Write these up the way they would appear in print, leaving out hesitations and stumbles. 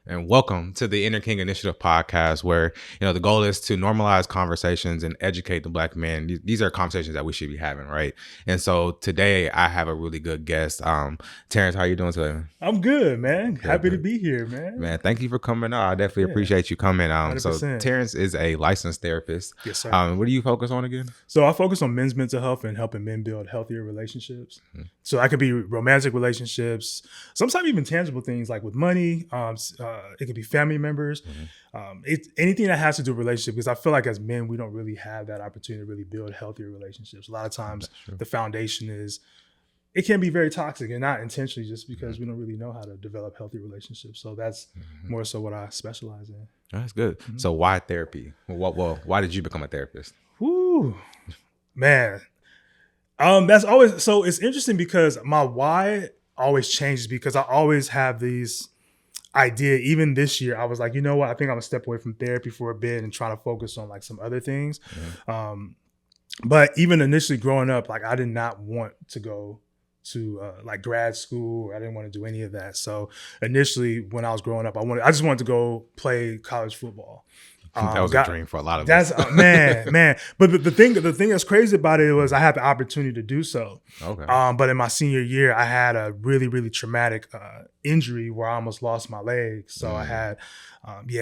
and welcome to the Inner King Initiative podcast, where the goal is to normalize conversations and educate the Black men. These are conversations that we should be having, right? And so today I have a really good guest. Terrence, how you doing today? I'm good, man. Good, Happy to good. be here, man. Man, thank you for coming on. I definitely Yeah, appreciate you coming. So 100%. Terrence is a licensed therapist. Yes, sir. What do you focus on again? So I focus on men's mental health and helping men build healthier relationships. So that could be romantic relationships, sometimes even tangible things like with money. It could be family members. It's anything that has to do with relationship, because I feel like as men, we don't really have that opportunity to really build healthier relationships. A lot of times the foundation is, it can be very toxic and not intentionally, just because we don't really know how to develop healthy relationships. So that's more so what I specialize in. That's good. So why therapy? Well, why did you become a therapist? Whoo, man. That's always, so it's interesting because my why always changes, because I always have these idea. Even this year, I was like, you know what? I think I'm gonna step away from therapy for a bit and try to focus on like some other things. But even initially growing up, like I did not want to go to like grad school. I didn't want to do any of that. So initially when I was growing up, I just wanted to go play college football. That was a dream for a lot of us. us. Man. But the thing that's crazy about it was I had the opportunity to do so. Okay. But in my senior year, I had a really, really traumatic injury where I almost lost my leg. So I had,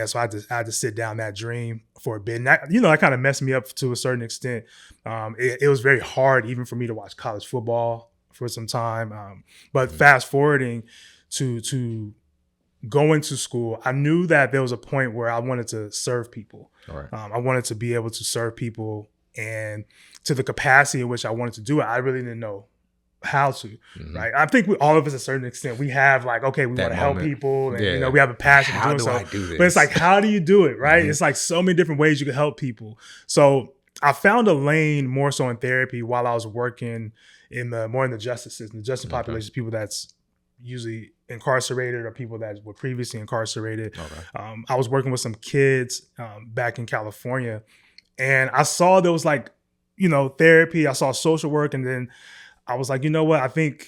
so I had to sit down that dream for a bit. And that, that kind of messed me up to a certain extent. It was very hard even for me to watch college football for some time. But fast forwarding to going to school, I knew that there was a point where I wanted to serve people. All right. I wanted to be able to serve people, and to the capacity in which I wanted to do it, I really didn't know how to, right? I think all of us, at a certain extent, we have like, okay, we want to help people, and we have a passion for doing so. How do I do this? But it's like, how do you do it, right? It's like so many different ways you can help people. So I found a lane more so in therapy while I was working more in the justice system, the justice population, people that's usually incarcerated or people that were previously incarcerated. Okay. I was working with some kids back in California, and I saw there was like, therapy. I saw social work, and then I was like, you know what? I think,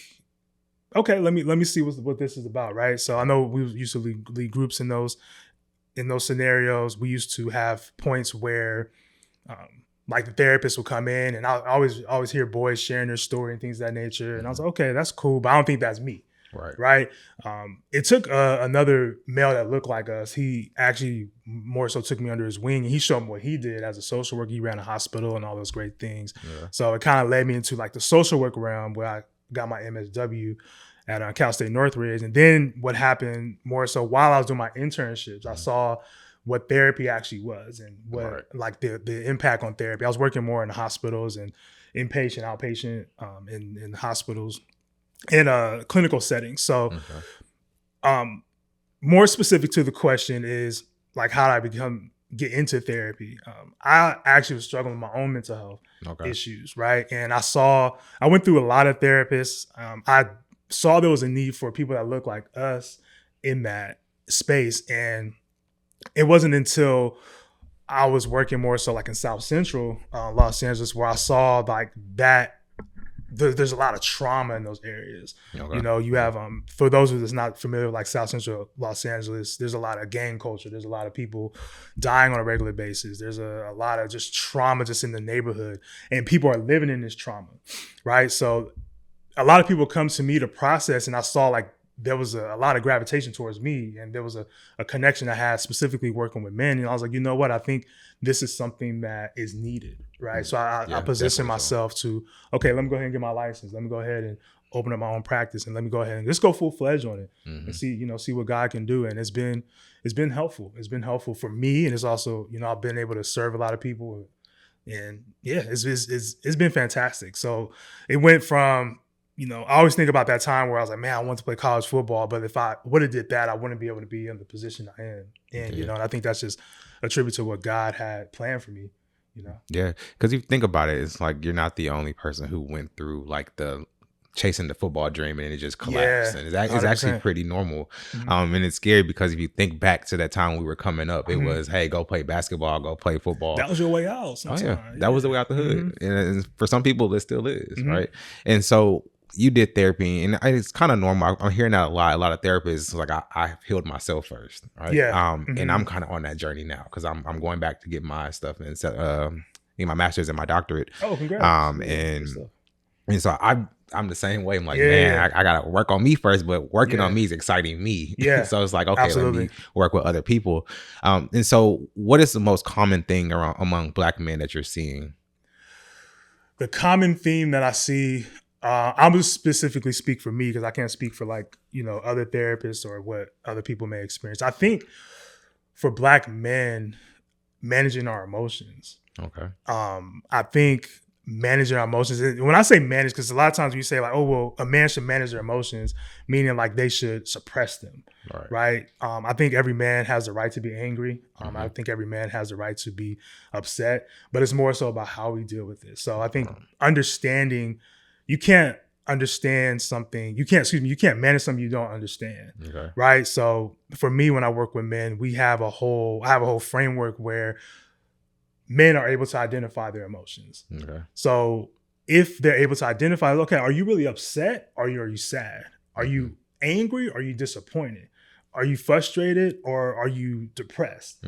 okay, let me see what this is about, right? So I know we used to lead groups in those scenarios. We used to have points where like the therapist would come in, and I always hear boys sharing their story and things of that nature. And I was like, okay, that's cool, but I don't think that's me. Right. It took another male that looked like us. He actually more so took me under his wing, and he showed me what he did as a social worker. He ran a hospital and all those great things. Yeah. So it kind of led me into like the social work realm, where I got my MSW at Cal State Northridge. And then what happened more so while I was doing my internships, I saw what therapy actually was, and what like the impact on therapy. I was working more in hospitals and inpatient, outpatient, in hospitals, in a clinical setting. So more specific to the question is like, how did I get into therapy? I actually was struggling with my own mental health issues, right? And I went through a lot of therapists. I saw there was a need for people that look like us in that space. And it wasn't until I was working more so like in South Central Los Angeles, where I saw like that there's a lot of trauma in those areas. You have, for those who are not familiar with like South Central Los Angeles, there's a lot of gang culture. There's a lot of people dying on a regular basis. There's a lot of just trauma just in the neighborhood, and people are living in this trauma, right? So a lot of people come to me to process, and I saw like there was a lot of gravitation towards me, and there was a connection I had specifically working with men. And I was like, you know what? I think this is something that is needed, right? So I positioned myself to, okay, let me go ahead and get my license. Let me go ahead and open up my own practice, and let me go ahead and just go full-fledged on it and see what God can do. And it's been helpful. It's been helpful for me, and it's also, I've been able to serve a lot of people, and it's been fantastic. So it went from, I always think about that time where I was like, man, I want to play college football, but if I would have did that, I wouldn't be able to be in the position I am in, and I think that's just a tribute to what God had planned for me, Yeah, because if you think about it, it's like you're not the only person who went through like the chasing the football dream and it just collapsed. And it's actually pretty normal. And it's scary because if you think back to that time we were coming up, it was, hey, go play basketball, go play football. That was your way out sometimes. That was the way out the hood. And for some people, it still is, right? And so you did therapy, and it's kind of normal. I'm hearing that a lot. A lot of therapists like I've healed myself first, right? Yeah. And I'm kind of on that journey now because I'm going back to get my stuff and my master's and my doctorate. Oh, congrats! And so I'm the same way. I'm like, man, I gotta work on me first, but working on me is exciting me. Yeah. So it's like, okay, let me work with other people. And so what is the most common thing among Black men that you're seeing? The common theme that I see, I'm just specifically speak for me because I can't speak for like, other therapists or what other people may experience. I think for Black men, managing our emotions. Okay. I think managing our emotions. When I say manage, because a lot of times we say like, oh, well, a man should manage their emotions, meaning like they should suppress them, right? I think every man has the right to be angry. I think every man has the right to be upset, but it's more so about how we deal with it. So I think understanding, you can't understand something, you can't manage something you don't understand, right? So for me, when I work with men, I have a whole framework where men are able to identify their emotions. Okay. So if they're able to identify, okay, are you really upset? Or are you sad? Are you angry? Or are you disappointed? Are you frustrated? Or are you depressed?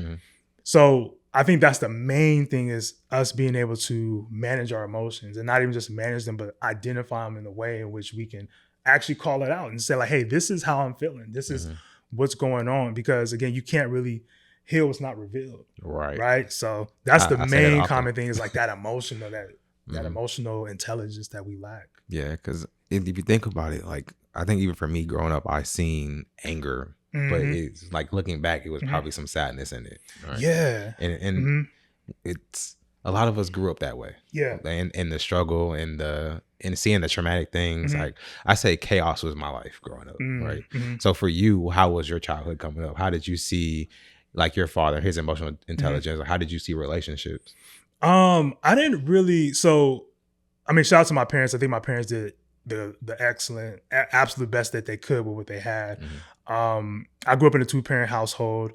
So I think that's the main thing, is us being able to manage our emotions, and not even just manage them, but identify them in a way in which we can actually call it out and say like, hey, this is how I'm feeling. This is what's going on. Because again, you can't really heal what's not revealed. Right. So that's the main common thing, is like that emotional, that emotional intelligence that we lack. Yeah. Cause if you think about it, like, I think even for me growing up, I seen anger, but it's like looking back, it was probably some sadness in it. Right? Yeah. And it's, a lot of us grew up that way. Yeah. And the struggle and seeing the traumatic things. Like I say, chaos was my life growing up. Right. So for you, how was your childhood coming up? How did you see like your father, his emotional intelligence? How did you see relationships? I didn't really. So, I mean, shout out to my parents. I think my parents did the excellent, absolute best that they could with what they had. I grew up in a 2-parent household.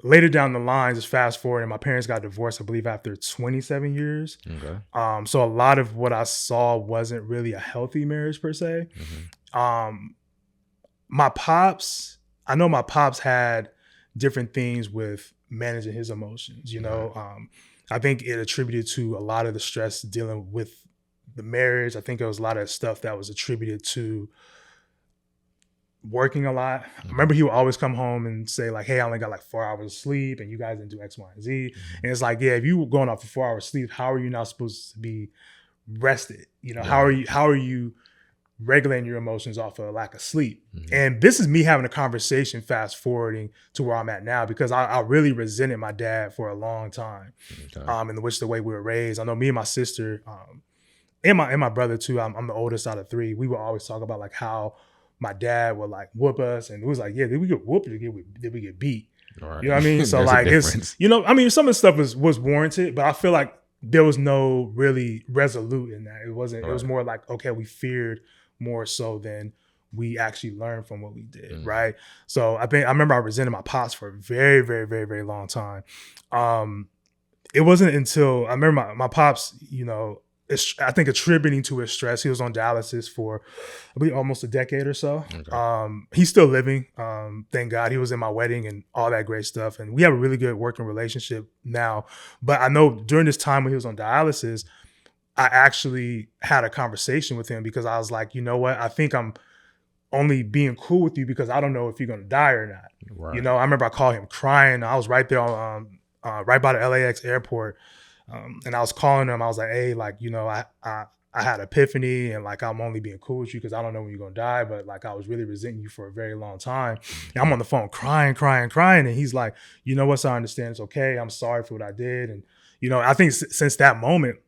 Later down the line, just fast forward, and my parents got divorced, I believe, after 27 years. Okay. So a lot of what I saw wasn't really a healthy marriage per se. My pops, I know my pops had different things with managing his emotions. I think it attributed to a lot of the stress dealing with the marriage. I think there was a lot of stuff that was attributed to working a lot. I remember he would always come home and say like, hey, I only got like 4 hours of sleep and you guys didn't do X, Y, and Z. And it's like, yeah, if you were going off for 4 hours of sleep, how are you not supposed to be rested? How are you regulating your emotions off of a lack of sleep? And this is me having a conversation fast forwarding to where I'm at now, because I really resented my dad for a long time. In which the way we were raised. I know me and my sister, and my brother too, I'm the oldest out of 3. We would always talk about like how my dad would like whoop us, and it was like, yeah, did we get whooped or did we get beat? Right. You know what I mean? So like it's, I mean, some of the stuff was warranted, but I feel like there was no really resolute in that. It wasn't, It was more like, okay, we feared more so than we actually learned from what we did. Right. So I remember I resented my pops for a very, very, very, very long time. It wasn't until I remember my pops, I think attributing to his stress, he was on dialysis for, I believe, almost a decade or so. Okay. He's still living. Thank God. He was in my wedding and all that great stuff. And we have a really good working relationship now. But I know during this time when he was on dialysis, I actually had a conversation with him, because I was like, you know what? I think I'm only being cool with you because I don't know if you're going to die or not. Right. I remember I called him crying. I was right there on, right by the LAX airport. And I was calling him. I was like, hey, like, I had epiphany, and like, I'm only being cool with you because I don't know when you're going to die. But like, I was really resenting you for a very long time. And I'm on the phone crying. And he's like, you know what? So I understand. It's okay. I'm sorry for what I did. And, I think since that moment,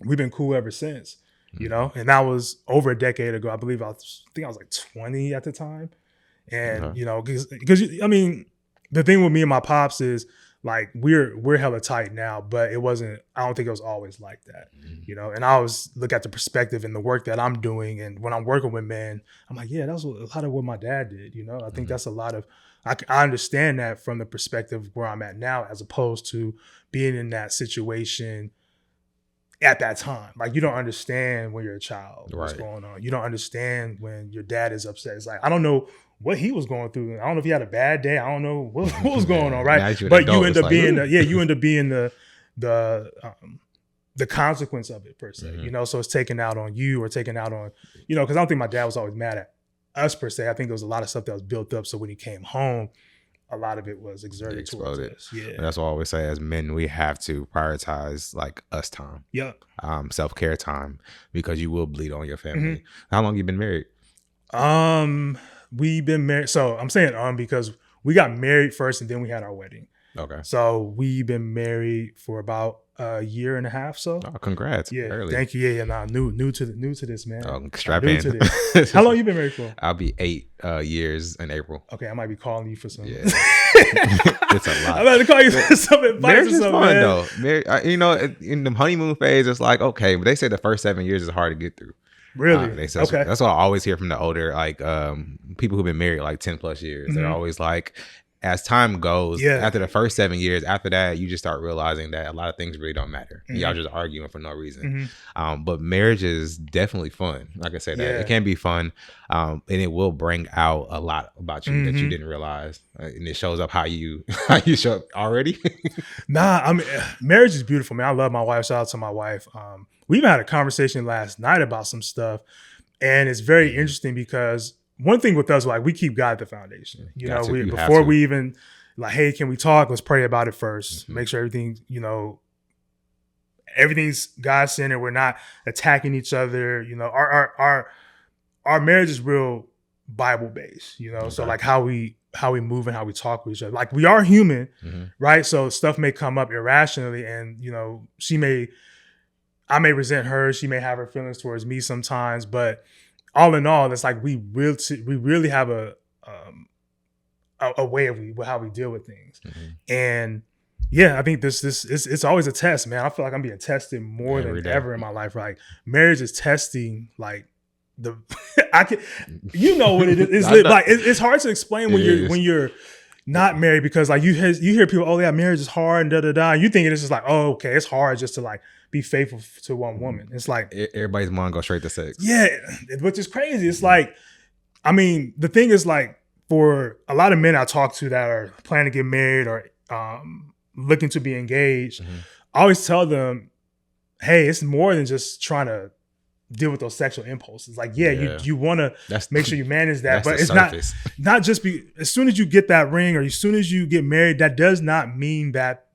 we've been cool ever since, and that was over a decade ago. I believe I think I was like 20 at the time. And, because I mean, the thing with me and my pops is, like, we're hella tight now, but I don't think it was always like that, and I always look at the perspective and the work that I'm doing. And when I'm working with men, I'm like, yeah, that was a lot of what my dad did. I think that's a lot of, I understand that from the perspective where I'm at now, as opposed to being in that situation at that time. Like, you don't understand when you're a child what's Right. going on. You don't understand when your dad is upset. It's like, I don't know what he was going through. I don't know if he had a bad day. I don't know what was going on, right? But you end up being you end up being the consequence of it, per se. Mm-hmm. You know, so it's taken out on you or taken out on, you know, because I don't think my dad was always mad at us, per se. I think there was a lot of stuff that was built up. So when he came home, a lot of it was exerted towards us. Yeah. And that's what I always say, as men, we have to prioritize like us time. Yeah. Self-care time, because you will bleed on your family. Mm-hmm. How long you been married? We've been married. So I'm saying because we got married first and then we had our wedding. Okay. So we've been married for about a year and a half. So congrats. Yeah. Early. Thank you. Yeah. Nah, new to this, man. Strap in. To this. How long you been married for? I'll be 8 years in April. Okay. I might be calling you for some. Yeah. It's a lot. I'm about to call you for some advice. Marriage is fun, man. though. You know, in the honeymoon phase, it's like, okay, but they say the first 7 years is hard to get through. Really? They say, okay. That's what I always hear from the older, like people who've been married like 10 plus years. Mm-hmm. They're always like, as time goes, after the first 7 years, after that, you just start realizing that a lot of things really don't matter. Mm-hmm. Y'all just arguing for no reason. Mm-hmm. But marriage is definitely fun. Like I said, it can be fun, and it will bring out a lot about you that you didn't realize, and it shows up how you show up already. Nah, I mean, marriage is beautiful, man. I love my wife. Shout out to my wife. We even had a conversation last night about some stuff, and it's very interesting because one thing with us, like, we keep God the foundation. You know, before we even like, hey, can we talk? Let's pray about it first. Mm-hmm. Make sure everything, you know, everything's God-centered. We're not attacking each other. You know, our marriage is real Bible-based. You know, okay. So like how we move and how we talk with each other. Like, we are human, right? So stuff may come up irrationally, and you know, I may resent her. She may have her feelings towards me sometimes, but all in all, it's like we really have a way of how we deal with things. Mm-hmm. And yeah, I think it's always a test, man. I feel like I'm being tested more than ever in my life. Like, marriage is testing, like you know what it is. It's hard to explain when you're not married, because like you hear people, oh yeah, marriage is hard and da da da. You think it's just like, oh okay, it's hard just to like be faithful to one woman. It's like everybody's mind goes straight to sex. Yeah, which is crazy. It's like, I mean, the thing is, like, for a lot of men I talk to that are planning to get married or looking to be engaged, I always tell them, hey, it's more than just trying to deal with those sexual impulses. Like, you want to make sure you manage that, but it's not just as soon as you get that ring or as soon as you get married, that does not mean that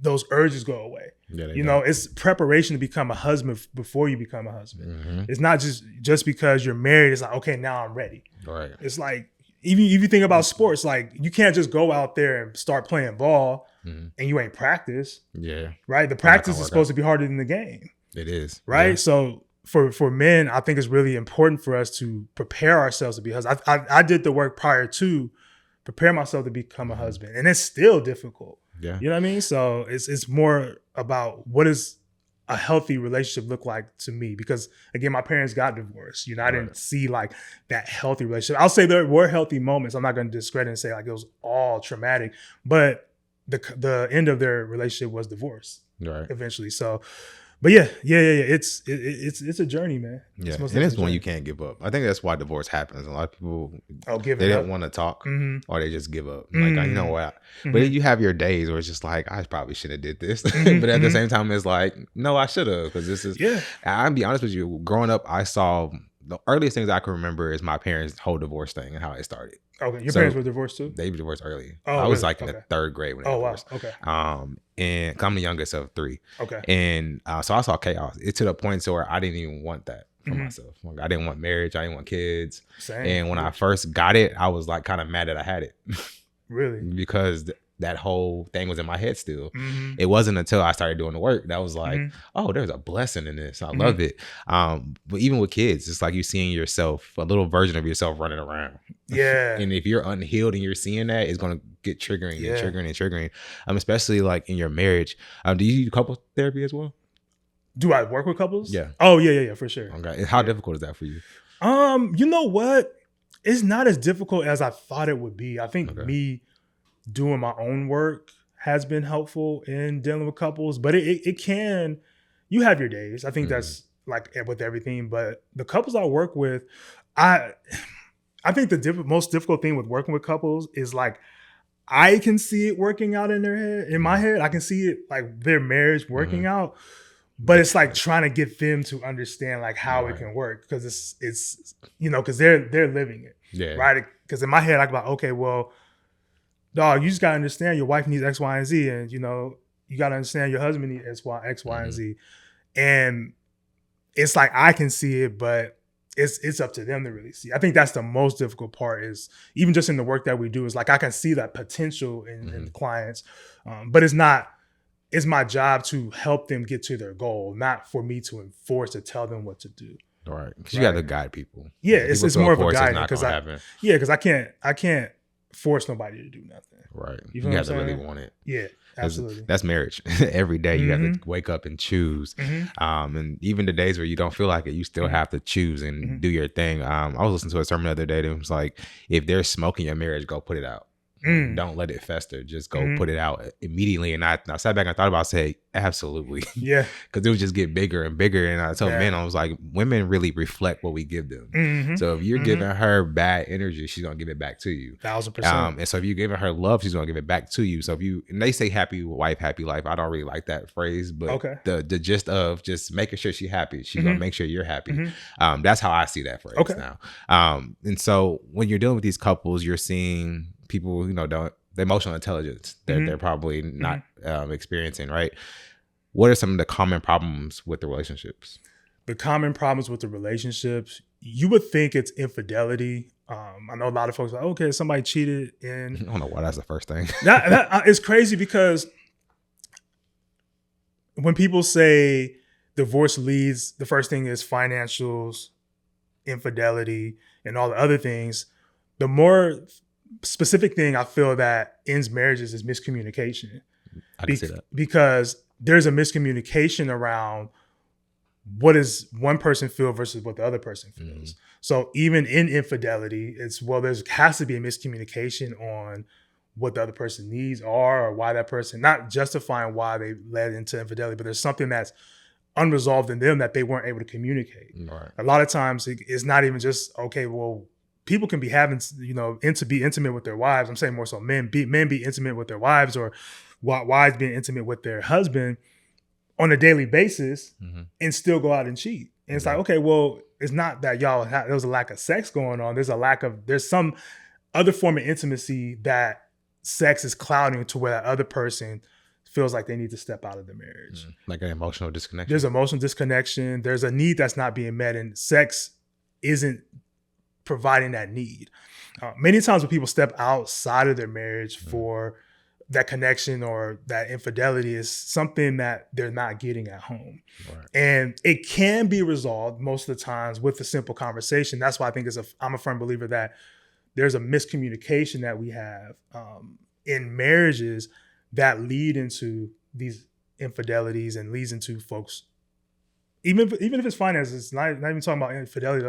those urges go away. Yeah, you know, it's preparation to become a husband before you become a husband. Mm-hmm. It's not just because you're married. It's like, okay, now I'm ready. Right. It's like, even if you think about sports, like, you can't just go out there and start playing ball and you ain't practice. Yeah. Right. The practice is supposed to be harder than the game. It is. Right. Yeah. So for men, I think it's really important for us to prepare ourselves to be husbands. I did the work prior to prepare myself to become a husband, and it's still difficult. Yeah. You know what I mean? So it's more about, what does a healthy relationship look like to me? Because again, my parents got divorced. You know, I didn't see like that healthy relationship. I'll say there were healthy moments. I'm not going to discredit and say like it was all traumatic, but the end of their relationship was divorce. Right. Eventually. So, but yeah. It's a journey, man. Yeah, and it's one you can't give up. I think that's why divorce happens. A lot of people, they don't want to talk, or they just give up. Like, you know what? But you have your days where it's just like, I probably should have did this, but at the same time, it's like, no, I should have, because this is. Yeah. I'll be honest with you. Growing up, I saw the earliest things I can remember is my parents' whole divorce thing and how it started. Okay, your parents were divorced too? They were divorced early. I was like in the 3rd grade when they divorced. Wow. Okay. And I'm the youngest of 3. Okay. And so I saw chaos. It to the point to where I didn't even want that for myself. Like, I didn't want marriage. I didn't want kids. Same. And when I first got it, I was like kind of mad that I had it. Really? Because that whole thing was in my head still. It wasn't until I started doing the work that was like, oh, there's a blessing in this. I love it. But even with kids, it's like you're seeing yourself, a little version of yourself running around. Yeah. And if you're unhealed and you're seeing that, it's going to get triggering and triggering. Especially like in your marriage. Do you do couple therapy as well? Do I work with couples? Yeah. Oh, yeah, for sure. Okay. How difficult is that for you? You know what? It's not as difficult as I thought it would be. I think me doing my own work has been helpful in dealing with couples, but it can you have your days. I think that's like with everything. But the couples I work with, I think the most difficult thing with working with couples is like I can see it working out in their head. In my head, I can see it like their marriage working out. But it's like trying to get them to understand like how it can work, because it's because they're living it, right? Because in my head, I go, okay, well, dog, you just gotta understand your wife needs X, Y, and Z, and you gotta understand your husband needs X, Y, and Z, and it's like I can see it, but it's up to them to really see. I think that's the most difficult part. Is even just in the work that we do, is like I can see that potential in the clients, but it's not. It's my job to help them get to their goal, not for me to enforce or tell them what to do. Right, because you got to guide people. Yeah, it's more of a guidance, because I can't force nobody to do nothing. Right, you got to really want it. Yeah, absolutely. That's marriage. Every day you have to wake up and choose. And even the days where you don't feel like it, you still have to choose and do your thing. I was listening to a sermon the other day that was like, if there's smoke in your marriage, go put it out. Don't let it fester. Just go put it out immediately. And I sat back and thought about it, say, absolutely. Yeah. Because it would just get bigger and bigger. And I told men, I was like, women really reflect what we give them. So if you're giving her bad energy, she's going to give it back to you. 1,000%. And so if you're giving her love, she's going to give it back to you. So and they say happy wife, happy life. I don't really like that phrase, but the gist of just making sure she's happy, she's going to make sure you're happy. That's how I see that phrase now. And so when you're dealing with these couples, you're seeing people, the emotional intelligence that they're probably not experiencing, right? What are some of the common problems with the relationships? The common problems with the relationships, you would think it's infidelity. I know a lot of folks are like, okay, somebody cheated. And I don't know why that's the first thing. that it's crazy, because when people say divorce leads, the first thing is financials, infidelity, and all the other things. The more specific thing I feel that ends marriages is miscommunication. I can see that. Because there's a miscommunication around what does one person feel versus what the other person feels. So even in infidelity, there has to be a miscommunication on what the other person needs are, or why that person, not justifying why they led into infidelity, but there's something that's unresolved in them that they weren't able to communicate. Right. A lot of times it's not even just, okay, well, people can be having, be intimate with their wives. I'm saying more so men be intimate with their wives, or wives being intimate with their husband on a daily basis and still go out and cheat. And it's like, okay, well, it's not that there was a lack of sex going on. There's some other form of intimacy that sex is clouding to where that other person feels like they need to step out of the marriage. Like an emotional disconnection. There's emotional disconnection. There's a need that's not being met, and sex isn't providing that need. Many times when people step outside of their marriage for that connection or that infidelity, is something that they're not getting at home. Right. And it can be resolved most of the times with a simple conversation. That's why I think I'm a firm believer that there's a miscommunication that we have in marriages that lead into these infidelities and leads into folks. Even if it's finances, not even talking about infidelity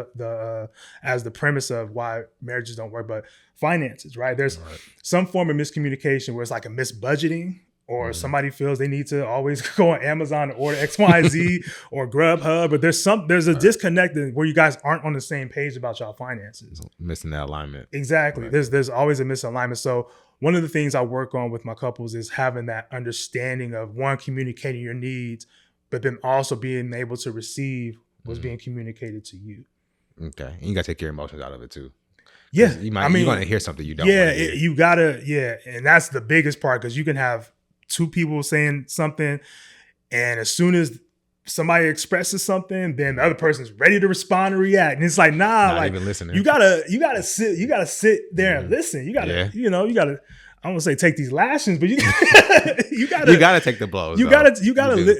as the premise of why marriages don't work, but finances, right? There's some form of miscommunication where it's like a misbudgeting, or somebody feels they need to always go on Amazon and order X, Y, Z or Grubhub, but there's a disconnect where you guys aren't on the same page about y'all finances. Missing that alignment. Exactly. Right. There's always a misalignment. So one of the things I work on with my couples is having that understanding of, one, communicating your needs, but then also being able to receive what's being communicated to you. Okay. And you got to take your emotions out of it too. Yeah. You're going to hear something you don't want to hear. You got to, and that's the biggest part, because you can have two people saying something, and as soon as somebody expresses something, then the other person's ready to respond and react. And it's like, not even listening. You gotta sit there and listen. You gotta, I don't want to say take these lashings, but you gotta take the blows.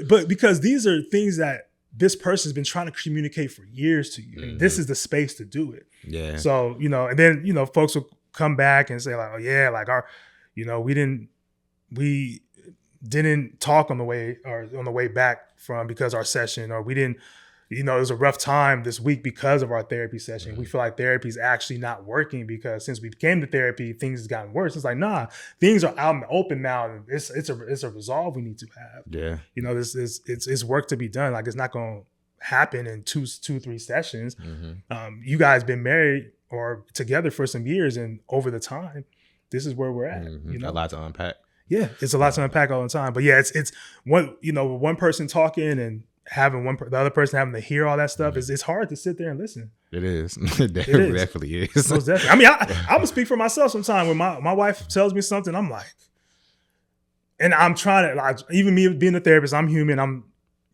But because these are things that this person's been trying to communicate for years to you, and this is the space to do it. Yeah. So, and then, folks will come back and say like, oh yeah, like we didn't talk on the way back from, because our session, or we didn't, it was a rough time this week because of our therapy session. We feel like therapy is actually not working because since we came to therapy, things has gotten worse. It's like, nah, things are out in the open now. And it's a resolve we need to have. Yeah. It's work to be done. Like, it's not going to happen in 2-3 sessions. You guys been married or together for some years, and over the time, this is where we're at. A lot to unpack. Yeah, it's a lot to unpack all the time. But yeah, it's one person talking and having the other person having to hear all that stuff it's hard to sit there and listen. It is. It definitely is. Most definitely. I mean, I'm gonna speak for myself sometimes. When my wife tells me something, I'm like, and I'm trying to, like, even me being a therapist, I'm human. I'm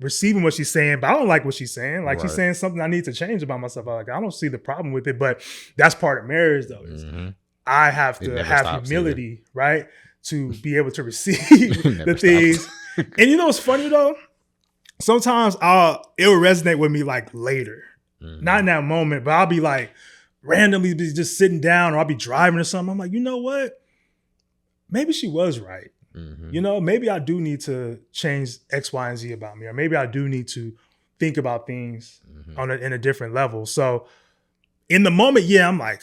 receiving what she's saying, but I don't like what she's saying. Like, she's saying something I need to change about myself. I don't see the problem with it, but that's part of marriage, though. I have to have humility, right, to be able to receive the things. And you know what's funny though? Sometimes it'll resonate with me like later, not in that moment, but I'll be like randomly just sitting down, or I'll be driving or something. I'm like, you know what? Maybe she was right. Maybe I do need to change X, Y, and Z about me, or maybe I do need to think about things in a different level. So in the moment, yeah, I'm like,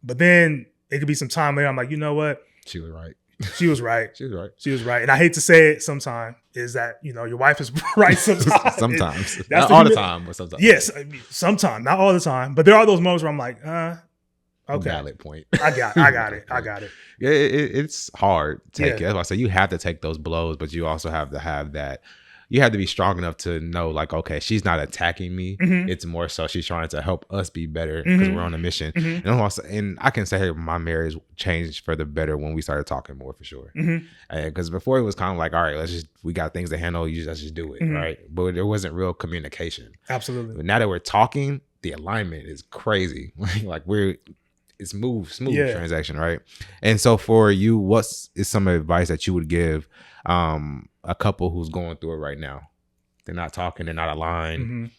but then it could be some time later. I'm like, you know what? She was right. She was right. She was right. She was right. And I hate to say it sometimes, is that, your wife is right sometimes. Sometimes. Not all the time, but sometimes. Yes, sometimes. Not all the time. But there are those moments where I'm like, okay. Valid point. I got it. Yeah, it's hard to take it. That's why I say you have to take those blows, but you also have to have that. You have to be strong enough to know, like, okay, she's not attacking me. It's more so she's trying to help us be better because we're on a mission. And I can say, hey, my marriage changed for the better when we started talking more, for sure. Because before it was kind of like, all right, we got things to handle. Let's just do it, right? But there wasn't real communication. Absolutely. But now that we're talking, the alignment is crazy. Like it's smooth transaction, right? And so for you, what is some advice that you would give a couple who's going through it right now? They're not talking, they're not aligned.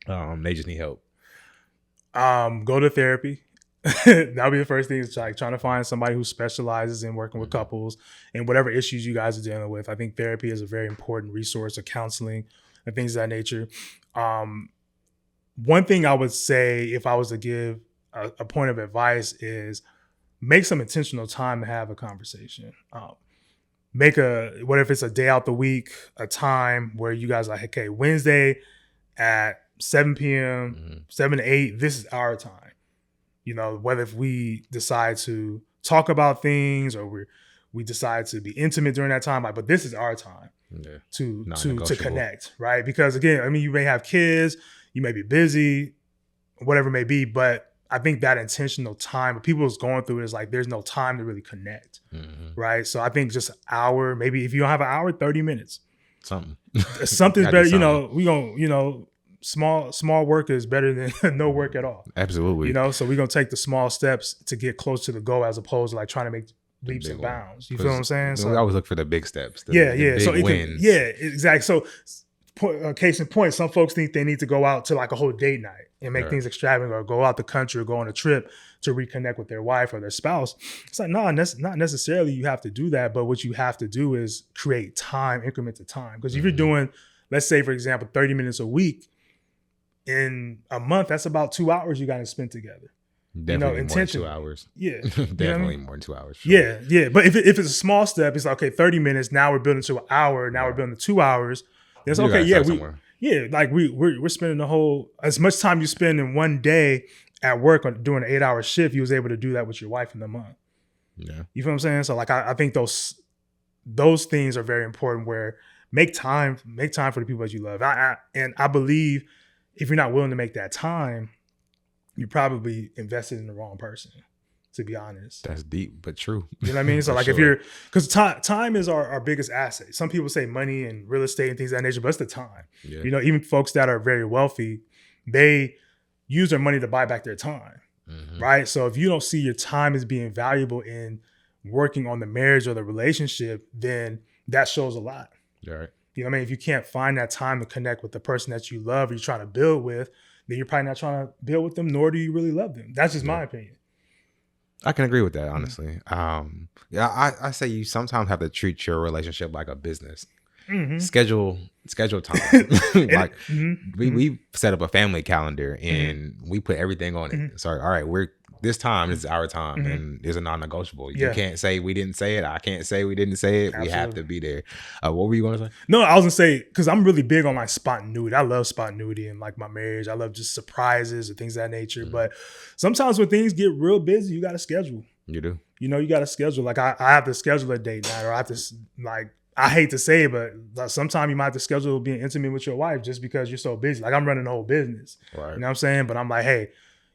They just need help. Go to therapy. That'll be the first thing, is like trying to find somebody who specializes in working with couples and whatever issues you guys are dealing with. I think therapy is a very important resource, of counseling and things of that nature. One thing I would say, if I was to give a point of advice, is make some intentional time to have a conversation. What if it's a day out the week, a time where you guys are like, okay, Wednesday at 7 p.m., 7 to 8, this is our time. Whether if we decide to talk about things or we decide to be intimate during that time, but this is our time to connect, right? Because again, I mean, you may have kids, you may be busy, whatever it may be, but I think that intentional time, but people is going through it, is like, there's no time to really connect, right? So I think just an hour, maybe if you don't have an hour, 30 minutes. Something's better, we gonna, small work is better than no work at all. Absolutely. So we're gonna take the small steps to get close to the goal, as opposed to like trying to make leaps and bounds. You feel what I'm saying? So we always look for the big steps. The big wins. Exactly. So case in point, some folks think they need to go out to like a whole date night and make things extravagant, or go out the country, or go on a trip to reconnect with their wife or their spouse. It's like, no, not necessarily you have to do that, but what you have to do is create time, increments of time. Because if you're doing, let's say, for example, 30 minutes a week, in a month, that's about 2 hours you got to spend together. Definitely more than 2 hours. Yeah. Definitely more than 2 hours. Sure. Yeah. But if it's a small step, it's like, okay, 30 minutes, now we're building to an hour, now we're building to 2 hours. It's okay, like we're spending the whole, as much time you spend in one day at work or doing an 8-hour shift, you was able to do that with your wife in the month. Yeah. You feel what I'm saying? So like, I think those things are very important, where make time for the people that you love. And I believe if you're not willing to make that time, you probably invested in the wrong person, to be honest. That's deep, but true. You know what I mean? So like, if you're, because time is our biggest asset. Some people say money and real estate and things of that nature, but it's the time. Yeah. Even folks that are very wealthy, they use their money to buy back their time, right? So if you don't see your time as being valuable in working on the marriage or the relationship, then that shows a lot. Right. You know what I mean? If you can't find that time to connect with the person that you love or you're trying to build with, then you're probably not trying to build with them, nor do you really love them. That's just my opinion. I can agree with that, honestly. I say you sometimes have to treat your relationship like a business. schedule time. Like we set up a family calendar and we put everything on it. So all right, this time is our time and it's a non-negotiable. You can't say we didn't say it. I can't say we didn't say it. Absolutely. We have to be there. What were you going to say? No, I was going to say, because I'm really big on like spontaneity. I love spontaneity in like my marriage. I love just surprises and things of that nature. But sometimes when things get real busy, you got to schedule. You do. You know, you got to schedule. Like I have to schedule a date night, or I have to like, I hate to say it, but sometimes you might have to schedule being intimate with your wife just because you're so busy. Like I'm running the whole business. Right. You know what I'm saying? But I'm like, hey,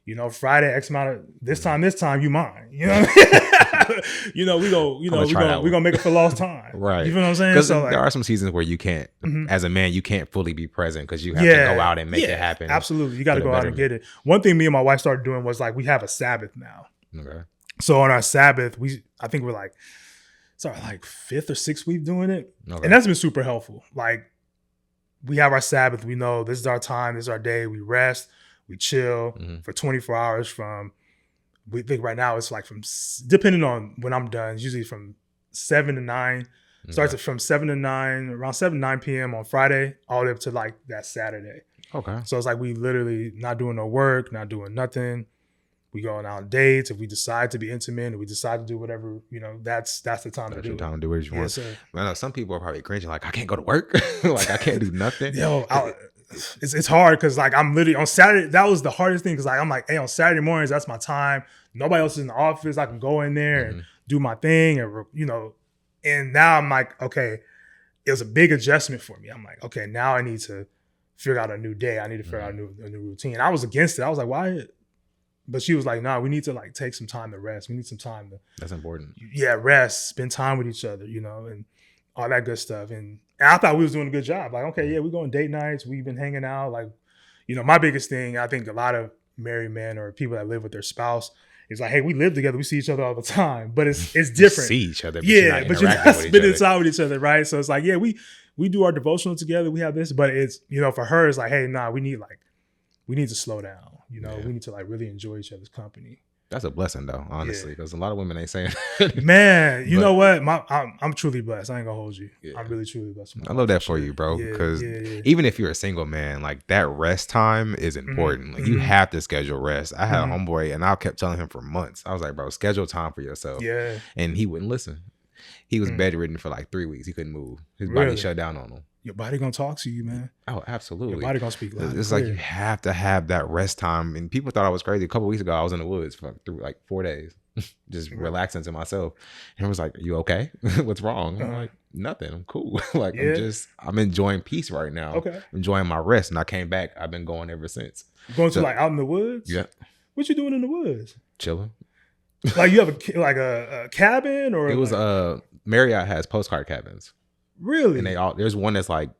you know, Friday, X amount of this time, you mine. You know what I mean? You know, we gonna make it for lost time. Right. You know what I'm saying? Because so there are some seasons where you can't, as a man, you can't fully be present because you have to go out and make it happen. Absolutely. You got to go out and get it. One thing me and my wife started doing was like, we have a Sabbath now. Okay. So on our Sabbath, I think we're like, it's our like 5th or 6th week doing it. Okay. And that's been super helpful. Like we have our Sabbath. We know this is our time. This is our day. We rest. We chill for 24 hours we think right now it's like depending on when I'm done, it's usually from 7 to 9. Starts from 7 to 9, around 7 to 9 p.m. on Friday, all the way up to like that Saturday. Okay. So it's like we literally not doing no work, not doing nothing. We going on dates. If we decide to be intimate, or we decide to do whatever, you know, that's the time to do it. Time to do what you want. Sir. I know some people are probably cringing, like I can't go to work, like I can't do nothing. Yo, it's hard because like I'm literally on Saturday. That was the hardest thing because like I'm like, hey, on Saturday mornings, that's my time. Nobody else is in the office. I can go in there and do my thing, and you know. And now I'm like, okay, it was a big adjustment for me. I'm like, okay, now I need to figure out a new day. I need to figure out a new routine. I was against it. I was like, why? But she was like, nah, we need to like take some time to rest. We need some time to. That's important. Yeah, rest, spend time with each other, you know, and all that good stuff. And I thought we was doing a good job. Like, okay, yeah, we're going date nights. We've been hanging out. Like, you know, my biggest thing, I think a lot of married men or people that live with their spouse is like, hey, we live together. We see each other all the time, but it's different. See each other, but but you're not spending time with each other, right? So it's like, yeah, we do our devotional together. We have this, but it's, you know, for her, it's like, hey, nah, we need to slow down. You know, we need to like really enjoy each other's company. That's a blessing though, honestly, because a lot of women ain't saying man, you know what? I'm truly blessed. I ain't gonna hold you. Yeah. I'm really truly blessed. I love that for you, bro. Because even if you're a single man, like that rest time is important. Like you have to schedule rest. I had a homeboy and I kept telling him for months. I was like, bro, schedule time for yourself. Yeah. And he wouldn't listen. He was bedridden for like 3 weeks. He couldn't move. His body shut down on him. Your body gonna talk to you, man. Oh, absolutely. Your body gonna speak loud. It's like you have to have that rest time. And people thought I was crazy. A couple weeks ago, I was in the woods for like 4 days, just relaxing to myself. And I was like, "You okay? What's wrong?" I'm like, "Nothing. I'm cool. Like I'm enjoying peace right now. Okay, enjoying my rest." And I came back. I've been going ever since. Going to like out in the woods. Yeah. What you doing in the woods? Chilling. Like you have a cabin or? It was Marriott has postcard cabins. Really? And there's one that's like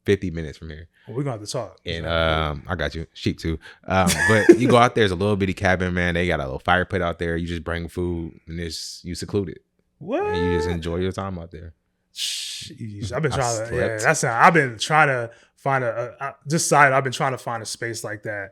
50 minutes from here. Well, we're gonna have to talk. And I got you. Sheep too. But you go out there, there's a little bitty cabin, man. They got a little fire pit out there. You just bring food and you secluded. What? And you just enjoy your time out there. Jeez, I've been trying to. Yeah, I've been trying to find I've been trying to find a space like that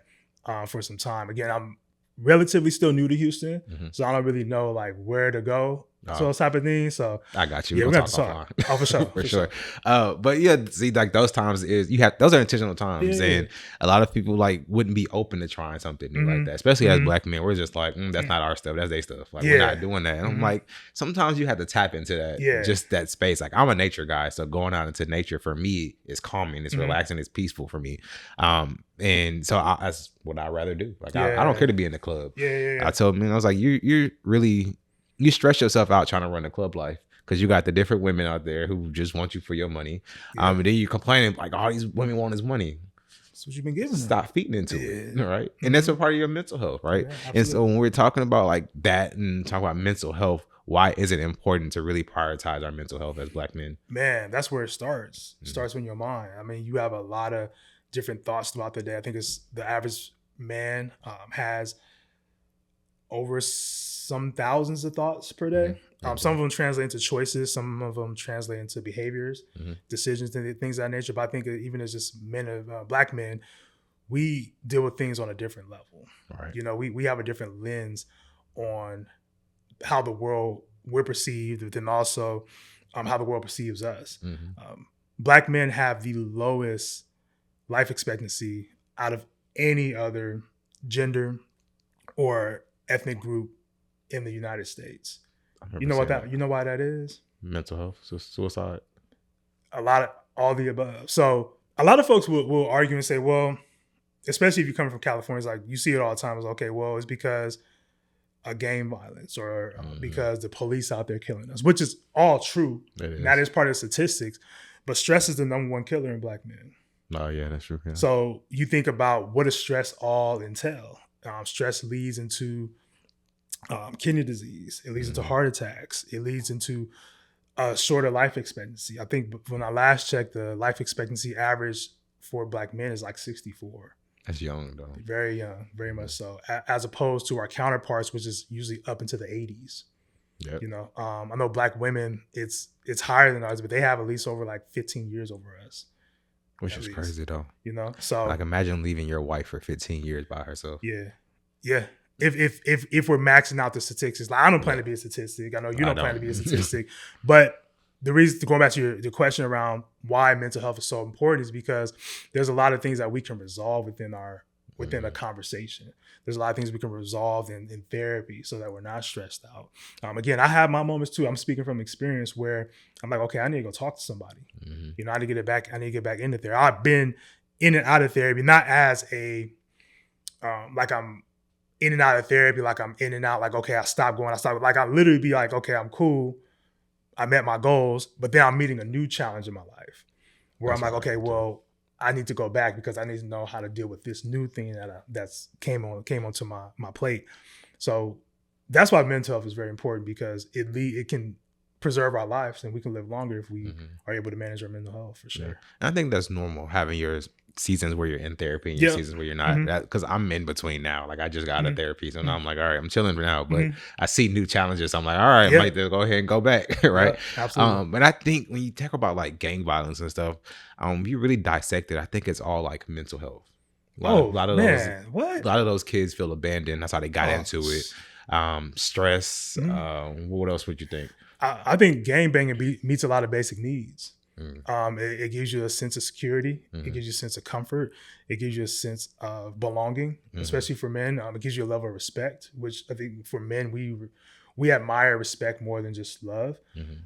for some time. Again, I'm relatively still new to Houston, so I don't really know like where to go. So those type of things. So I got you. Yeah, we're gonna talk. Oh, for sure. for sure. But yeah, see, like those times those are intentional times, and a lot of people like wouldn't be open to trying something new like that, especially as black men. We're just like, that's not our stuff. That's their stuff. Like we're not doing that. And I'm like, sometimes you have to tap into that, just that space. Like I'm a nature guy, so going out into nature for me is calming, it's relaxing, it's peaceful for me. And so that's what I'd rather do. Like I don't care to be in the club. I told him, I was like, you're really. You stress yourself out trying to run a club life because you got the different women out there who just want you for your money. And then you complaining like all these women want is money. That's what you've been giving. Stop feeding into it, right? And that's a part of your mental health, right? And so when we're talking about like that and talking about mental health, why is it important to really prioritize our mental health as black men? Man, that's where it starts. It starts in your mind. I mean, you have a lot of different thoughts throughout the day. I think it's the average man has over some thousands of thoughts per day. Some of them translate into choices. Some of them translate into behaviors, decisions, and things of that nature. But I think even as just men of black men, we deal with things on a different level. Right. You know, we have a different lens on how the world we're perceived, but then also how the world perceives us. Black men have the lowest life expectancy out of any other gender or ethnic group in the United States. You know what that? You know why that is? Mental health, suicide. A lot of all the above. So a lot of folks will argue and say, well, especially if you're coming from California, it's like you see it all the time. It's okay, well, it's because of gang violence or because the police out there killing us, which is all true. That is part of the statistics. But stress is the number one killer in Black men. Oh, yeah, that's true. Yeah. So you think about what does stress all entail? Stress leads into kidney disease. It leads into heart attacks. It leads into shorter life expectancy. I think when I last checked, the life expectancy average for Black men is like 64. That's young, though. Very young, very much so. As opposed to our counterparts, which is usually up into the 80s. Yep. You know, I know Black women, it's higher than ours, but they have at least over like 15 years over us. Which is crazy, though. You know, so like imagine leaving your wife for 15 years by herself. Yeah, yeah. If we're maxing out the statistics, like I don't plan to be a statistic. I know you don't plan to be a statistic, but the reason, going back to your question around why mental health is so important, is because there's a lot of things that we can resolve within a conversation. There's a lot of things we can resolve in therapy so that we're not stressed out. Again, I have my moments too. I'm speaking from experience where I'm like, okay, I need to go talk to somebody. You know, I need to get back into therapy. I've been in and out of therapy, not as a like I'm in and out of therapy, like I'm in and out, like, okay, I stopped going, like I literally be like, okay, I'm cool. I met my goals, but then I'm meeting a new challenge in my life where I'm like, okay, well, I need to go back because I need to know how to deal with this new thing that's came onto my plate. So that's why mental health is very important, because it can preserve our lives and we can live longer if we are able to manage our mental health, for sure. Yeah. And I think that's normal, having your seasons where you're in therapy and your seasons where you're not, because I'm in between now. Like I just got out of therapy, so now I'm like, all right, I'm chilling for now, but I see new challenges, so I'm like, all right, I might just go ahead and go back. Right. Absolutely. But I think when you talk about like gang violence and stuff, you really dissect it, I think it's all like mental health. A lot of those kids feel abandoned. That's how they got into it. Stress. What else would you think? I think gang banging meets a lot of basic needs. It gives you a sense of security. It gives you a sense of comfort. It gives you a sense of belonging, especially for men. It gives you a level of respect, which I think for men, we admire respect more than just love.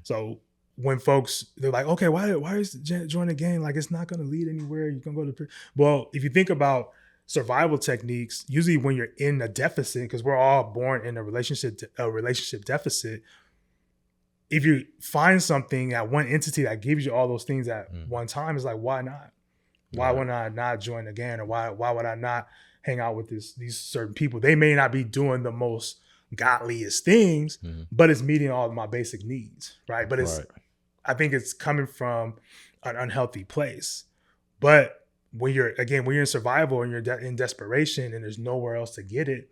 So when folks, they're like, okay, why is joining a gang? Like, it's not going to lead anywhere. You're going to go to prison. Well, if you think about survival techniques, usually when you're in a deficit, because we're all born in a relationship deficit, if you find something at one entity that gives you all those things at one time, it's like, why not? Why would I not join the gang? Or why would I not hang out with these certain people? They may not be doing the most godliest things, but it's meeting all of my basic needs, right? But I think it's coming from an unhealthy place. But when you're in survival and you're in desperation and there's nowhere else to get it,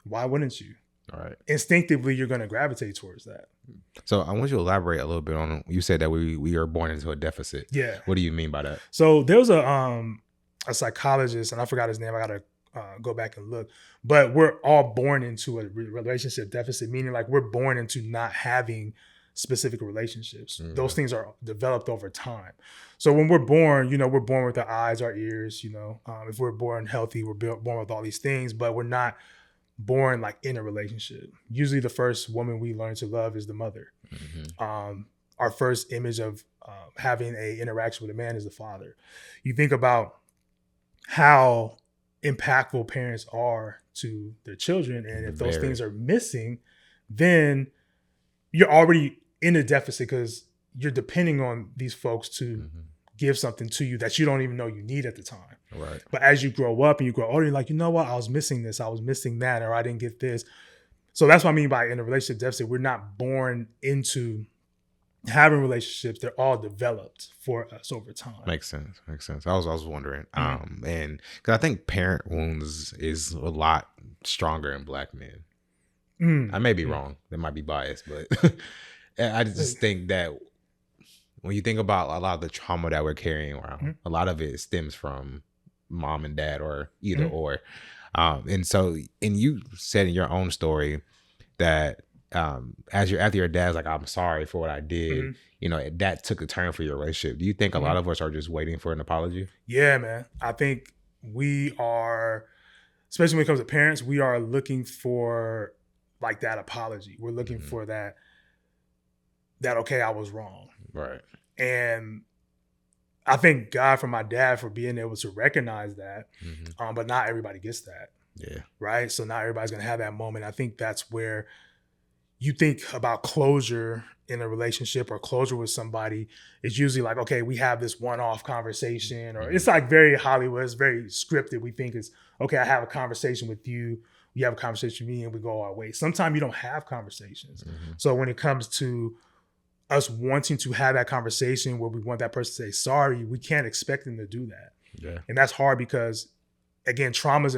why wouldn't you? All right. Instinctively, you're going to gravitate towards that. So I want you to elaborate a little bit on, you said that we are born into a deficit. Yeah. What do you mean by that? So there was a psychologist, and I forgot his name. I got to go back and look. But we're all born into a relationship deficit, meaning like we're born into not having specific relationships. Those things are developed over time. So when we're born, we're born with our eyes, our ears, if we're born healthy, we're born with all these things, but we're not born like in a relationship. Usually the first woman we learn to love is the mother. Our first image of having a interaction with a man is the father. You think about how impactful parents are to their children, and if those things are missing, then you're already in a deficit because you're depending on these folks to give something to you that you don't even know you need at the time. Right. But as you grow up and you grow older, you're like, you know what? I was missing this. I was missing that, or I didn't get this. So that's what I mean by in a relationship deficit. We're not born into having relationships. They're all developed for us over time. Makes sense. I was wondering. And because I think parent wounds is a lot stronger in Black men. I may be wrong. That might be biased, but I just think that when you think about a lot of the trauma that we're carrying around, a lot of it stems from mom and dad, or either or. And so, and you said in your own story that after your dad's like, I'm sorry for what I did, Mm-hmm. you know, that took a turn for your relationship. Do you think a lot of us are just waiting for an apology? Yeah, man. I think we are, especially when it comes to parents, we are looking for like that apology. We're looking for that okay, I was wrong. Right. And I thank God for my dad for being able to recognize that. But not everybody gets that. Yeah. Right. So not everybody's gonna have that moment. I think that's where you think about closure in a relationship or closure with somebody. It's usually like, okay, we have this one-off conversation, or it's like very Hollywood, it's very scripted. We think it's okay, I have a conversation with you, you have a conversation with me, and we go our way. Sometimes you don't have conversations. So when it comes to us wanting to have that conversation where we want that person to say sorry, we can't expect them to do that. Yeah. And that's hard because, again, trauma's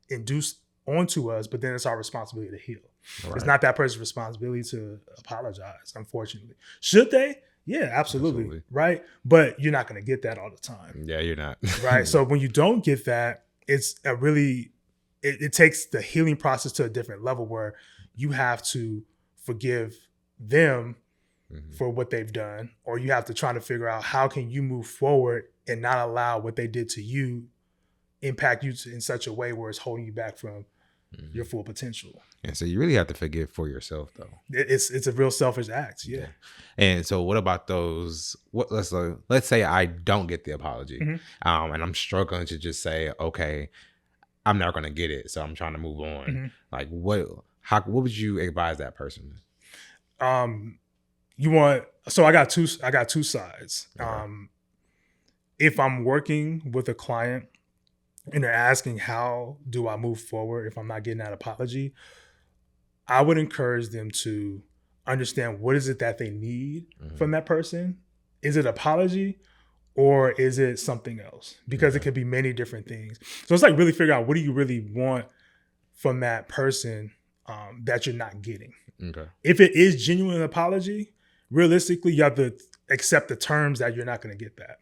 induced onto us, but then it's our responsibility to heal. Right. It's not that person's responsibility to apologize, unfortunately. Should they? Yeah, absolutely. Right? But you're not going to get that all the time. Yeah, you're not. Right? So when you don't get that, it's a really, it takes the healing process to a different level where you have to forgive them for what they've done, or you have to try to figure out how can you move forward and not allow what they did to you impact you in such a way where it's holding you back from your full potential. And so you really have to forgive for yourself, though. It's a real selfish act. Yeah. And so what about those, let's say I don't get the apology, and I'm struggling to just say, okay, I'm not going to get it, so I'm trying to move on. Like what would you advise that person? So I got two sides. If I'm working with a client and they're asking how do I move forward if I'm not getting that apology, I would encourage them to understand what is it that they need from that person. Is it apology or is it something else? Because it could be many different things. So it's like really figure out what do you really want from that person that you're not getting. Okay. If it is genuine apology, realistically, you have to accept the terms that you're not going to get that.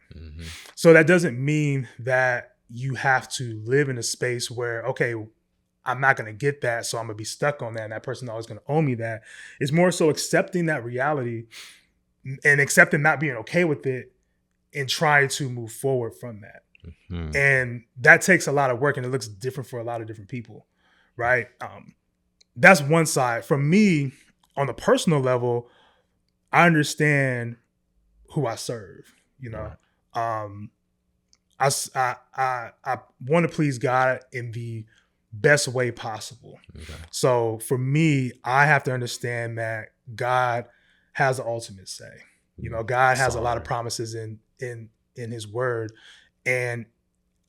So that doesn't mean that you have to live in a space where, okay, I'm not going to get that, so I'm going to be stuck on that, and that person always going to owe me that. It's more so accepting that reality and accepting not being okay with it and trying to move forward from that. And that takes a lot of work, and it looks different for a lot of different people, right? That's one side. For me, on the personal level, I understand who I serve, you know. Right. I want to please God in the best way possible. Okay. So for me, I have to understand that God has the ultimate say. You know, God has a lot of promises in his word, and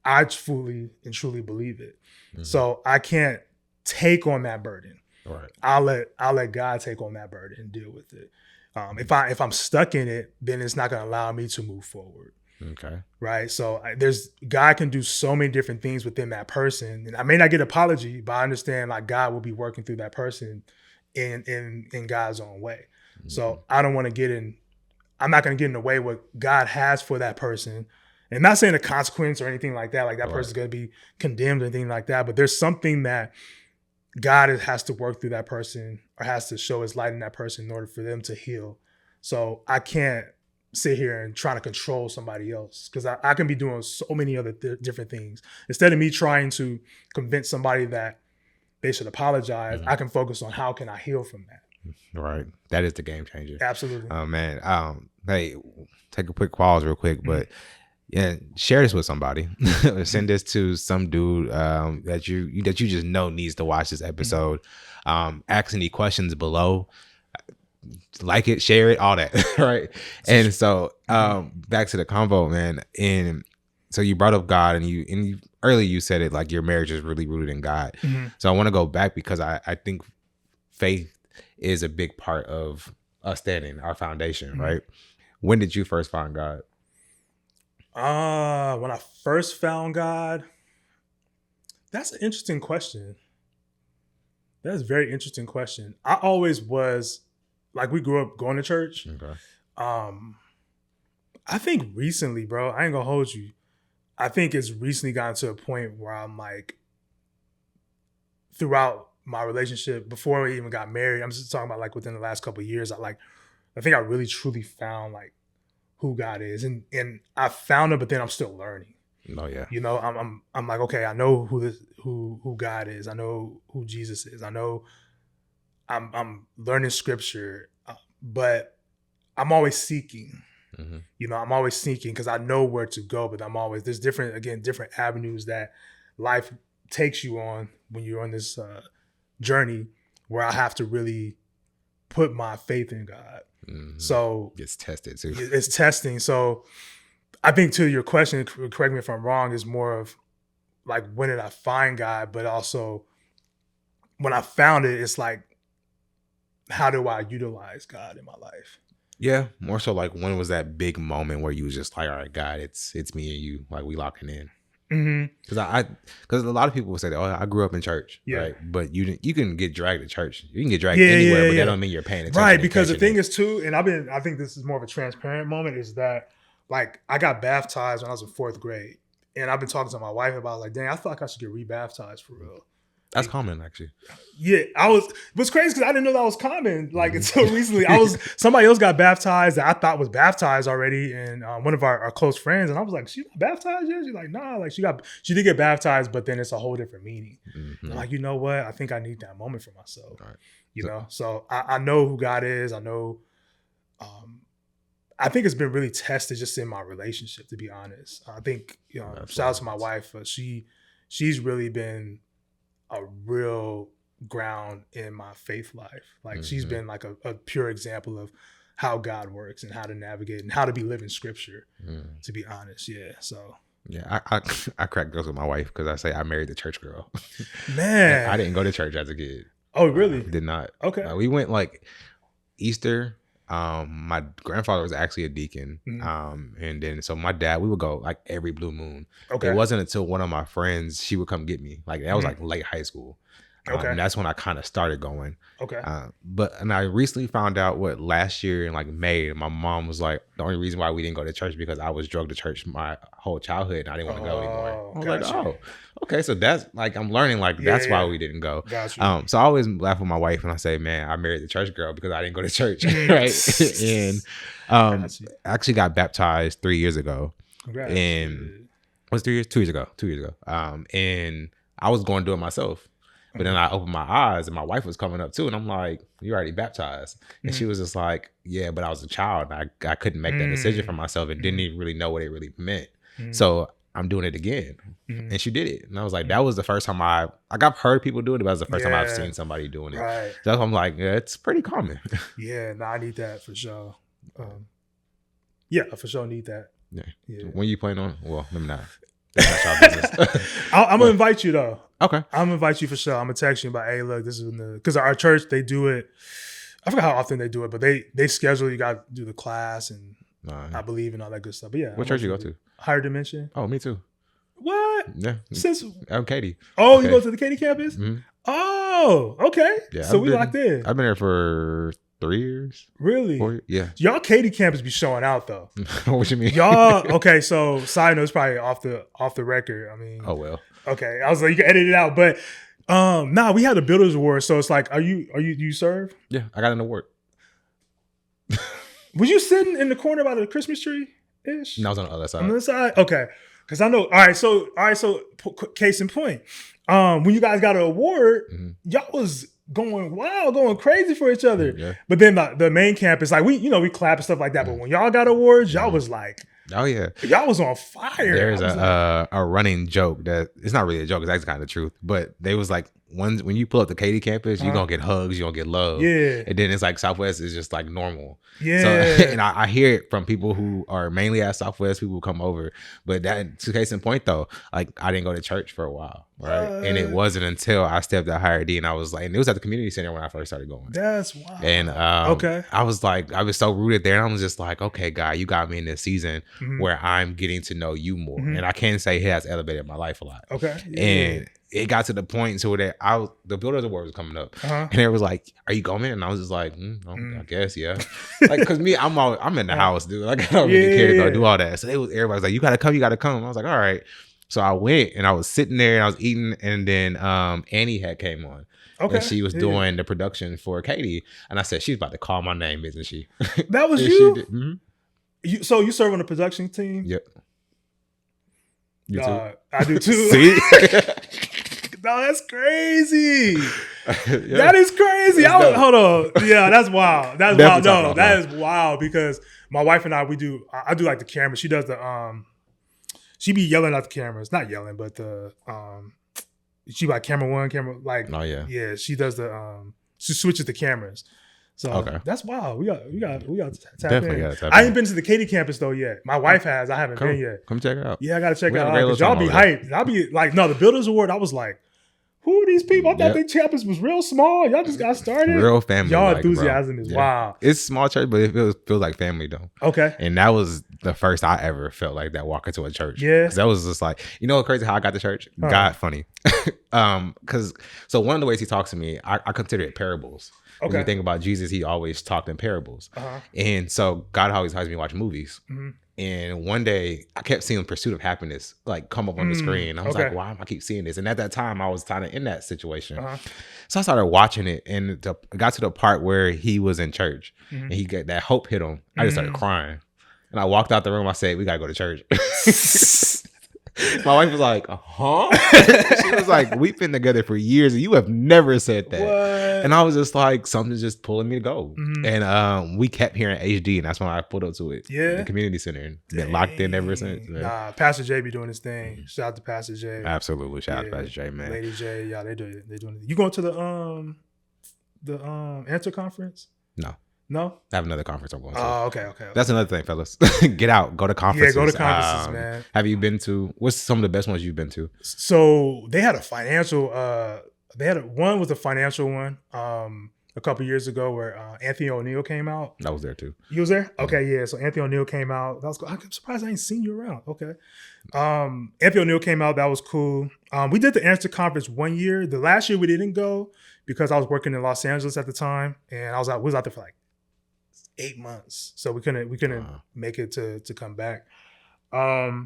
I fully and truly believe it. So I can't take on that burden. Right. I'll let God take on that burden and deal with it. If I'm stuck in it, then it's not going to allow me to move forward. Okay. Right. So God can do so many different things within that person, and I may not get an apology, but I understand like God will be working through that person in God's own way. So I don't want to get in. I'm not going to get in the way what God has for that person, and not saying a consequence or anything like that. Like that person's going to be condemned or anything like that. But there's something that God has to work through that person or has to show his light in that person in order for them to heal. So I can't sit here and try to control somebody else because I can be doing so many other different things. Instead of me trying to convince somebody that they should apologize, I can focus on how can I heal from that. Right. That is the game changer. Absolutely. Oh, man. Hey, take a quick pause real quick, but yeah, share this with somebody. Send this to some dude that you just know needs to watch this episode. Ask any questions below. Like it, share it, all that. Right. And so back to the convo, man. And so you brought up God, and you earlier you said it like your marriage is really rooted in God. So I want to go back because I think faith is a big part of us standing, our foundation, right? When did you first find God? When I first found God, that's an interesting question. That's a very interesting question. I always was, like, we grew up going to church. Okay. I think recently, bro, I ain't gonna hold you. I think it's recently gotten to a point where I'm like, throughout my relationship before we even got married. I'm just talking about like within the last couple of years. I think I really truly found like who God is, and I found it, but then I'm still learning. Oh yeah. You know, I'm like, okay, I know who God is. I know who Jesus is. I know I'm learning scripture, but I'm always seeking. Mm-hmm. You know, I'm always seeking because I know where to go, but there's different avenues that life takes you on when you're on this journey where I have to really put my faith in God. Mm-hmm. So it's tested too. It's testing. So I think to your question, correct me if I'm wrong, is more of like, when did I find God? But also when I found it, it's like, how do I utilize God in my life? Yeah, more so like, when was that big moment where you was just like, all right, God, it's me and you, like we locking in? Because because a lot of people will say that, oh, I grew up in church, right? But you can get dragged to church. You can get dragged anywhere, but that don't mean you're paying attention. Right, because the thing is too, and I think this is more of a transparent moment, is that like I got baptized when I was in 4th grade, and I've been talking to my wife about like, dang, I feel like I should get rebaptized for real. That's common, actually. Yeah, what's crazy because I didn't know that was common. Like until recently, somebody else got baptized that I thought was baptized already, and one of our close friends, and I was like, "She's not baptized yet?" She's like, "Nah, like she did get baptized, but then it's a whole different meaning." Mm-hmm. I'm like, you know what? I think I need that moment for myself. Right. You know, so I know who God is. I know. I think it's been really tested just in my relationship, to be honest. I think shout out to my wife. She's really been a real ground in my faith life. Like she's been like a pure example of how God works and how to navigate and how to be living scripture, to be honest. Yeah. So yeah, I crack jokes with my wife because I say I married the church girl. Man. I didn't go to church as a kid. Oh, really? Did not. Okay. We went like Easter. My grandfather was actually a deacon. And then so my dad, we would go like every blue moon. Okay. It wasn't until one of my friends, she would come get me. Like that was like late high school. Okay. That's when I kind of started going. Okay. And I recently found out last year in like May, my mom was like, the only reason why we didn't go to church because I was drugged to church my whole childhood and I didn't want to go anymore. I was like, oh, okay. So that's like, I'm learning like that's why we didn't go. Gotcha. So I always laugh with my wife and I say, man, I married the church girl because I didn't go to church. Right. And I actually got baptized 3 years ago. Congrats. And was 3 years? 2 years ago. 2 years ago. And I was going to do it myself. But then I opened my eyes and my wife was coming up too. And I'm like, you already baptized. And she was just like, yeah, but I was a child. I couldn't make that decision for myself and didn't even really know what it really meant. So I'm doing it again. And she did it. And I was like, that was the first time I've heard people do it, but that was the first time I've seen somebody doing it. Right. So I'm like, yeah, it's pretty common. Yeah, no, I need that for sure. Yeah, I for sure need that. Yeah. When you planning on? Well, maybe not. That's not your business. I'm gonna invite you though. Okay. I'm gonna invite you for sure. I'm gonna text you about, hey, look, this is because our church, they do it. I forgot how often they do it, but they schedule, you got to do the class and I believe in all that good stuff. But yeah. What church you go to? Higher Dimension. Oh, me too. What? Yeah. I'm Katie. Oh, okay. You go to the Katie campus? Mm-hmm. Oh, okay. Yeah. So we locked in. I've been there for 3 years. Really? 4 years? Yeah. Y'all Katie campus be showing out though. What you mean? Y'all, okay, so side note, it's probably off the record. I mean. Oh well. Okay. I was like, you can edit it out. But we had the Builders Award, so it's like, do you serve? Yeah, I got an award. Was you sitting in the corner by the Christmas tree ish? No, I was on the other side. On the other side? Okay. Because I know, all right, so case in point. When you guys got an award, y'all was going wild, going crazy for each other. Yeah. But then the main campus, like we clap and stuff like that. But when y'all got awards, y'all was like, oh yeah, y'all was on fire. There's a running joke that it's not really a joke, it's actually kind of the truth. But they was like, when you pull up the Katy campus, you're gonna get hugs, you're gonna get love. Yeah. And then it's like Southwest is just like normal. Yeah. So, and I hear it from people who are mainly at Southwest, people who come over. But that's the case in point though. Like I didn't go to church for a while. Right. And it wasn't until I stepped at Higher D and I was like, and it was at the community center when I first started going. That's wild. And okay. I was so rooted there. And I was just like, okay, God, you got me in this season where I'm getting to know you more. And I can say it has elevated my life a lot. Okay. Yeah. And it got to the point so that the Builders Award was coming up, and it was like, "Are you going?" And I was just like, "I guess, yeah." Like, cause me, I'm in the house, dude. Like, I don't really care to do all that. So everybody was like, "You gotta come, you gotta come." I was like, "All right." So I went and I was sitting there and I was eating, and then Annie had came on. Okay. And she was doing the production for Katie. And I said, she's about to call my name, isn't she? That was you? Mm-hmm. So you serve on the production team? Yep. You too? I do too. See? No, that's crazy. Yeah. That is crazy. Hold on. Yeah, that's wild. That's wild. No, that is wild because my wife and I do like the camera. She does the she be yelling at the cameras. Not yelling, but the she like camera one, camera like yeah, she does the she switches the cameras. So that's wild. We got to tap in. I ain't been to the Katy campus though yet. My wife has. I haven't been yet. Come check it out. Yeah, I gotta check it out. Cause y'all be hyped. I'll be like, no, the Builders Award. I was like, who are these people? I thought their campus was real small. Y'all just got started. Real family. Y'all enthusiasm is wild. It's small church, but it feels like family though. Okay. And that was the first I ever felt like that walking to a church. Yeah. That was just like, you know what crazy how I got to church? God funny. Cause so one of the ways he talks to me, I consider it parables. Okay. When you think about Jesus, he always talked in parables. And so God always has me watch movies. Mm-hmm. And one day I kept seeing Pursuit of Happiness like come up on the screen. I was like, why am I keep seeing this? And at that time I was kind of in that situation. So I started watching it and it got to the part where he was in church and he got that hope hit him. I just started crying. And I walked out the room. I said, we got to go to church. My wife was like, huh? She was like, we've been together for years and you have never said that. What? And I was just like, something's just pulling me to go. And we kept hearing HD and that's when I pulled up to it. Yeah. The community center and been locked in ever since. Man. Nah, Pastor J be doing his thing. Shout out to Pastor J. Absolutely. Shout out to Pastor J, man. Lady J, yeah, they doing it. You going to the Answer conference? No? I have another conference I'm going to. Oh, okay. That's another thing, fellas. Get out. Go to conferences. Yeah, go to conferences, man. Have you been to, what's some of the best ones you've been to? So they had a financial, one was a financial one a couple years ago where Anthony O'Neill came out. I was there too. You was there? Okay, yeah. So Anthony O'Neill came out. I'm surprised I ain't seen you around. Okay. Anthony O'Neill came out. That was cool. We did the Answer conference one year. The last year we didn't go because I was working in Los Angeles at the time. And we was out there for like 8 months, so we couldn't make it to come back. I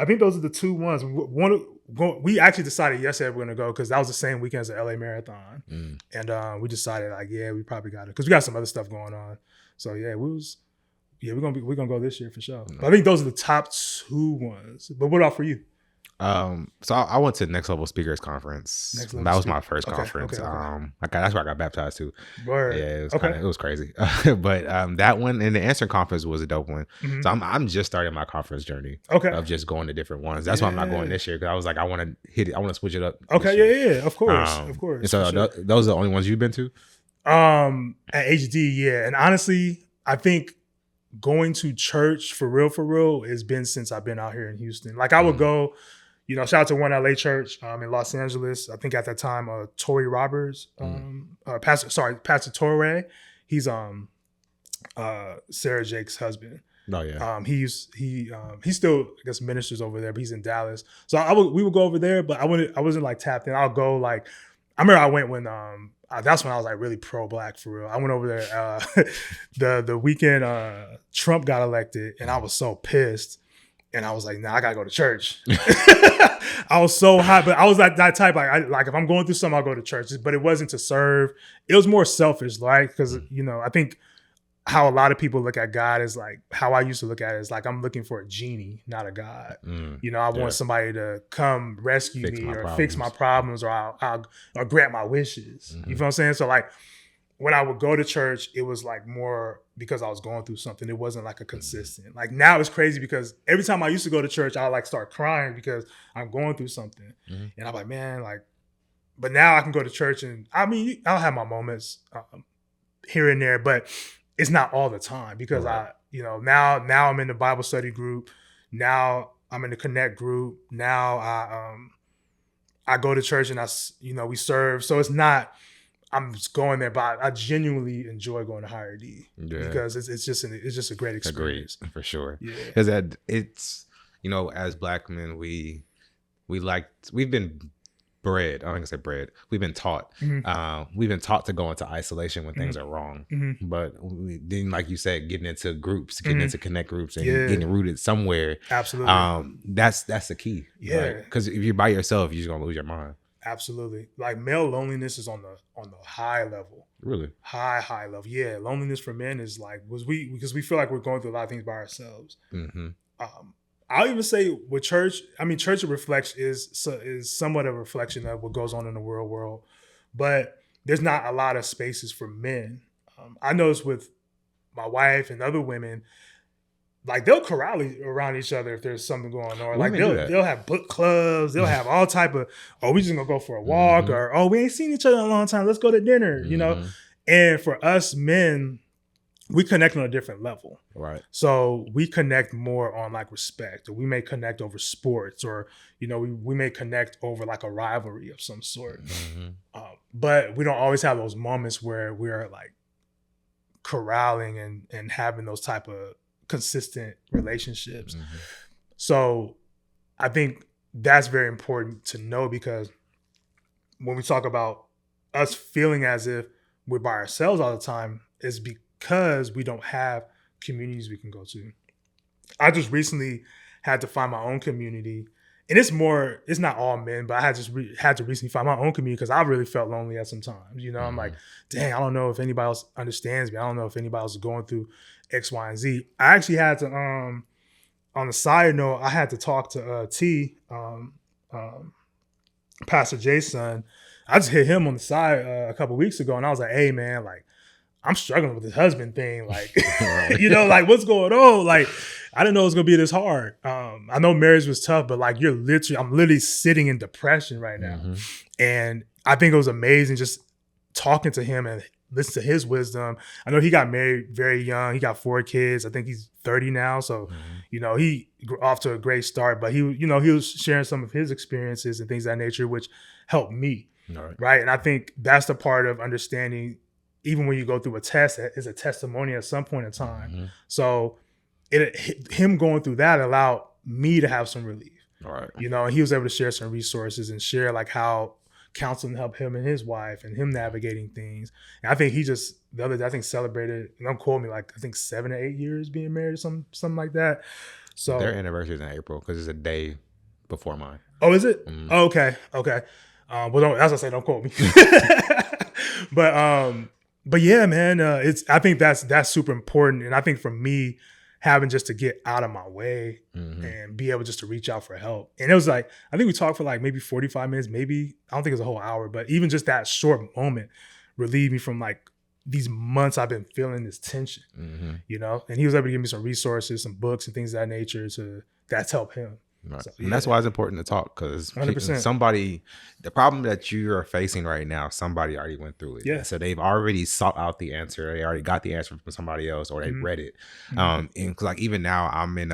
think those are the two ones. We actually decided yesterday we're gonna go because that was the same weekend as the LA Marathon, and we decided like we probably got it because we got some other stuff going on. So we're gonna go this year for sure. But I think those are the top two ones. But what about for you? So I went to Next Level Speakers Conference. That was my first conference. Okay. That's where I got baptized too. Word. Yeah, it was crazy. But that one and the Answering Conference was a dope one. Mm-hmm. So I'm just starting my conference journey. Of just going to different ones. That's why I'm not going this year because I was like I want to hit it. I want to switch it up. Okay, yeah, of course. And so those are the only ones you've been to. At HD, yeah, and honestly, I think going to church for real has been since I've been out here in Houston. Like I would go. Shout out to One LA Church in Los Angeles. I think at that time, Tory Roberts, Pastor Torre, he's Sarah Jake's husband. Oh yeah. He still I guess ministers over there, but he's in Dallas. So we would go over there, but I wasn't like tapped in. I'll go like I remember I went when that's when I was like really pro-black for real. I went over there the weekend Trump got elected, and I was so pissed. And I was like, nah, I gotta go to church. I was so hot, but I was like that type. Like if I'm going through something, I'll go to church. But it wasn't to serve. It was more selfish, right? Because I think how a lot of people look at God is like how I used to look at it is like I'm looking for a genie, not a God. I want somebody to come rescue me or fix my problems or I'll grant my wishes. You feel what I'm saying? So like when I would go to church, it was like more because I was going through something. It wasn't like a consistent. Like now it's crazy because every time I used to go to church, I like start crying because I'm going through something. And I'm like, man, like, but now I can go to church and I mean, I'll have my moments here and there, but it's not all the time because now I'm in the Bible study group. Now I'm in the Connect group. Now I go to church and we serve. So it's not, I'm just going there, but I genuinely enjoy going to Higher D because it's just a great experience. Agreed, for sure. Because it's as Black men we've been bred. I don't think I say bred. We've been taught. We've been taught to go into isolation when things are wrong. But then, like you said, getting into groups, getting into connect groups, and getting rooted somewhere. Absolutely. That's the key. Yeah. Because if you're by yourself, you're just gonna lose your mind. Absolutely. Like male loneliness is on the high level. Really? High level. Yeah. Loneliness for men is like because we feel like we're going through a lot of things by ourselves. I'll even say with church, I mean, church reflection is somewhat a reflection of what goes on in the real world, but there's not a lot of spaces for men. I noticed with my wife and other women, like they'll corral around each other if there's something going on. Like they'll have book clubs, they'll have all type of, oh, we just gonna go for a walk, or oh, we ain't seen each other in a long time, let's go to dinner, you know? And for us men, we connect on a different level. Right. So we connect more on like respect, or we may connect over sports, or, you know, we may connect over like a rivalry of some sort. But we don't always have those moments where we're like corralling and having those type of consistent relationships. So I think that's very important to know, because when we talk about us feeling as if we're by ourselves all the time, is because we don't have communities we can go to. I just recently had to find my own community, and it's not all men, but I had to recently find my own community because I really felt lonely at some times. You know, I'm like, dang, I don't know if anybody else understands me. I don't know if anybody else is going through X, Y, and Z. I actually had to, on a side note, I had to talk to Pastor Jason. I just hit him on the side a couple weeks ago, and I was like, hey man, like, I'm struggling with this husband thing. Like, you know, like what's going on? Like, I didn't know it was going to be this hard. I know marriage was tough, but like I'm literally sitting in depression right now. And I think it was amazing just talking to him and listen to his wisdom. I know he got married very young. He got 4 kids. I think he's 30 now. So, you know, he off to a great start, but he was sharing some of his experiences and things of that nature, which helped me. Right. And I think that's the part of understanding, even when you go through a test, is a testimony at some point in time. So him going through that allowed me to have some relief. You know, and he was able to share some resources and share like how counseling helped him and his wife and him navigating things. And I think he just the other day, I think celebrated, and don't quote me, like I think 7 to 8 years being married, something like that. So their anniversary is in April because it's a day before mine. Oh, is it? Oh, okay. Well, don't, as I say, don't quote me. But yeah, man, I think that's super important. And I think for me, having just to get out of my way and be able just to reach out for help. And it was like, I think we talked for like maybe 45 minutes, maybe, I don't think it was a whole hour, but even just that short moment relieved me from like these months I've been feeling this tension, you know? And he was able to give me some resources, some books and things of that nature that's helped him. Right. So, and that's why it's important to talk, because the problem that you are facing right now, somebody already went through it. Yeah. So they've already sought out the answer. They already got the answer from somebody else, or they read it. And like even now I'm in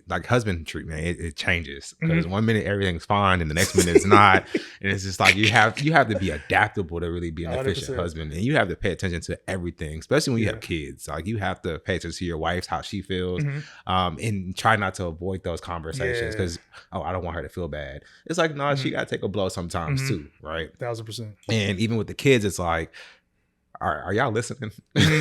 like husband treatment. It changes because 1 minute everything's fine and the next minute it's not. And it's just like you have to be adaptable to really be an 100%. Efficient husband, and you have to pay attention to everything, especially when you have kids. Like you have to pay attention to your wife, how she feels, and try not to avoid those conversations. Because I don't want her to feel bad. It's like, no, she got to take a blow sometimes too, right? 1000%. And even with the kids, it's like, are y'all listening?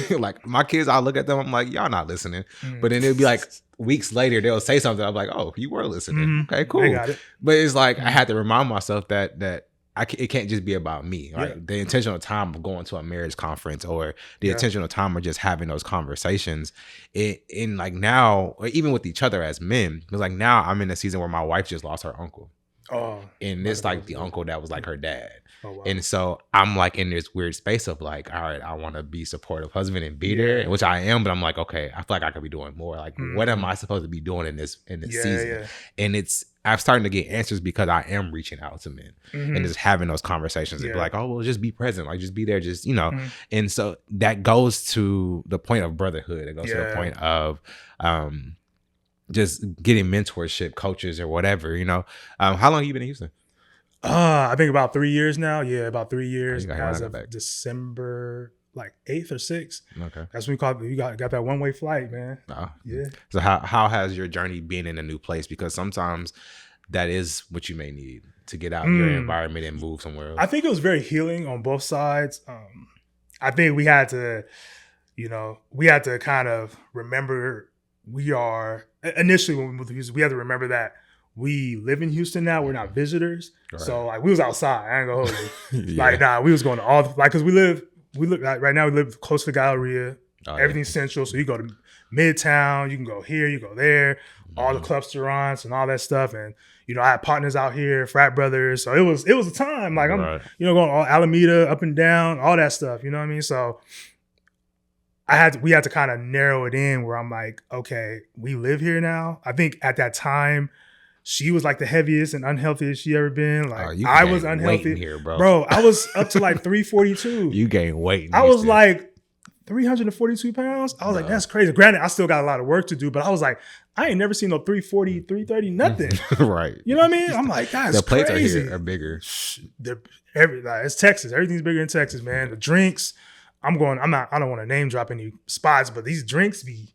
Like my kids, I look at them, I'm like, y'all not listening. But then it'll be like weeks later, they'll say something. I'm like, oh, you were listening. Okay, cool. Got it. But it's like I had to remind myself that it can't just be about me. Right? The intentional time of going to a marriage conference, or the intentional time of just having those conversations. In like now, or even with each other as men, because like now I'm in a season where my wife just lost her uncle. Oh, and it's like the uncle that was like her dad. Oh, wow. And so I'm like in this weird space of like, all right, I want to be supportive husband and be there, which I am, but I'm like, okay, I feel like I could be doing more. Like, what am I supposed to be doing in this season? Yeah. And I'm starting to get answers because I am reaching out to men and just having those conversations and be like, oh, well, just be present. Like, just be there. Just, you know. And so that goes to the point of brotherhood. It goes to the point of just getting mentorship, coaches or whatever, you know. How long have you been in Houston? I think about 3 years now. Yeah, about 3 years as of December like 8th or 6th. Okay. That's when we got that one-way flight, man. Yeah. So how has your journey been in a new place? Because sometimes that is what you may need to get out your environment and move somewhere else? I think it was very healing on both sides. I think we had to kind of remember initially when we moved to Houston, we had to remember that we live in Houston now. We're not visitors. Right. So like we was outside. I ain't gonna hold you. Like, nah, we was going to cause we live like, right now we live close to the Galleria. Everything's central. So you go to Midtown, you can go here, you go there, all the club restaurants and all that stuff. And, I had partners out here, frat brothers. So it was a time. Like I'm, going all Alameda, up and down, all that stuff. You know what I mean? So we had to kind of narrow it in where I'm like, okay, we live here now. I think at that time, she was like the heaviest and unhealthiest she ever been. Like I was unhealthy here, bro. I was up to like 342. You gained weight. I was like 342 pounds. I was like, that's crazy. Granted, I still got a lot of work to do, but I was like, I ain't never seen no 340, 330, nothing. Right. You know what I mean? I'm like, that's crazy. The plates are bigger. It's Texas. Everything's bigger in Texas, man. The drinks, I don't want to name drop any spots, but these drinks be.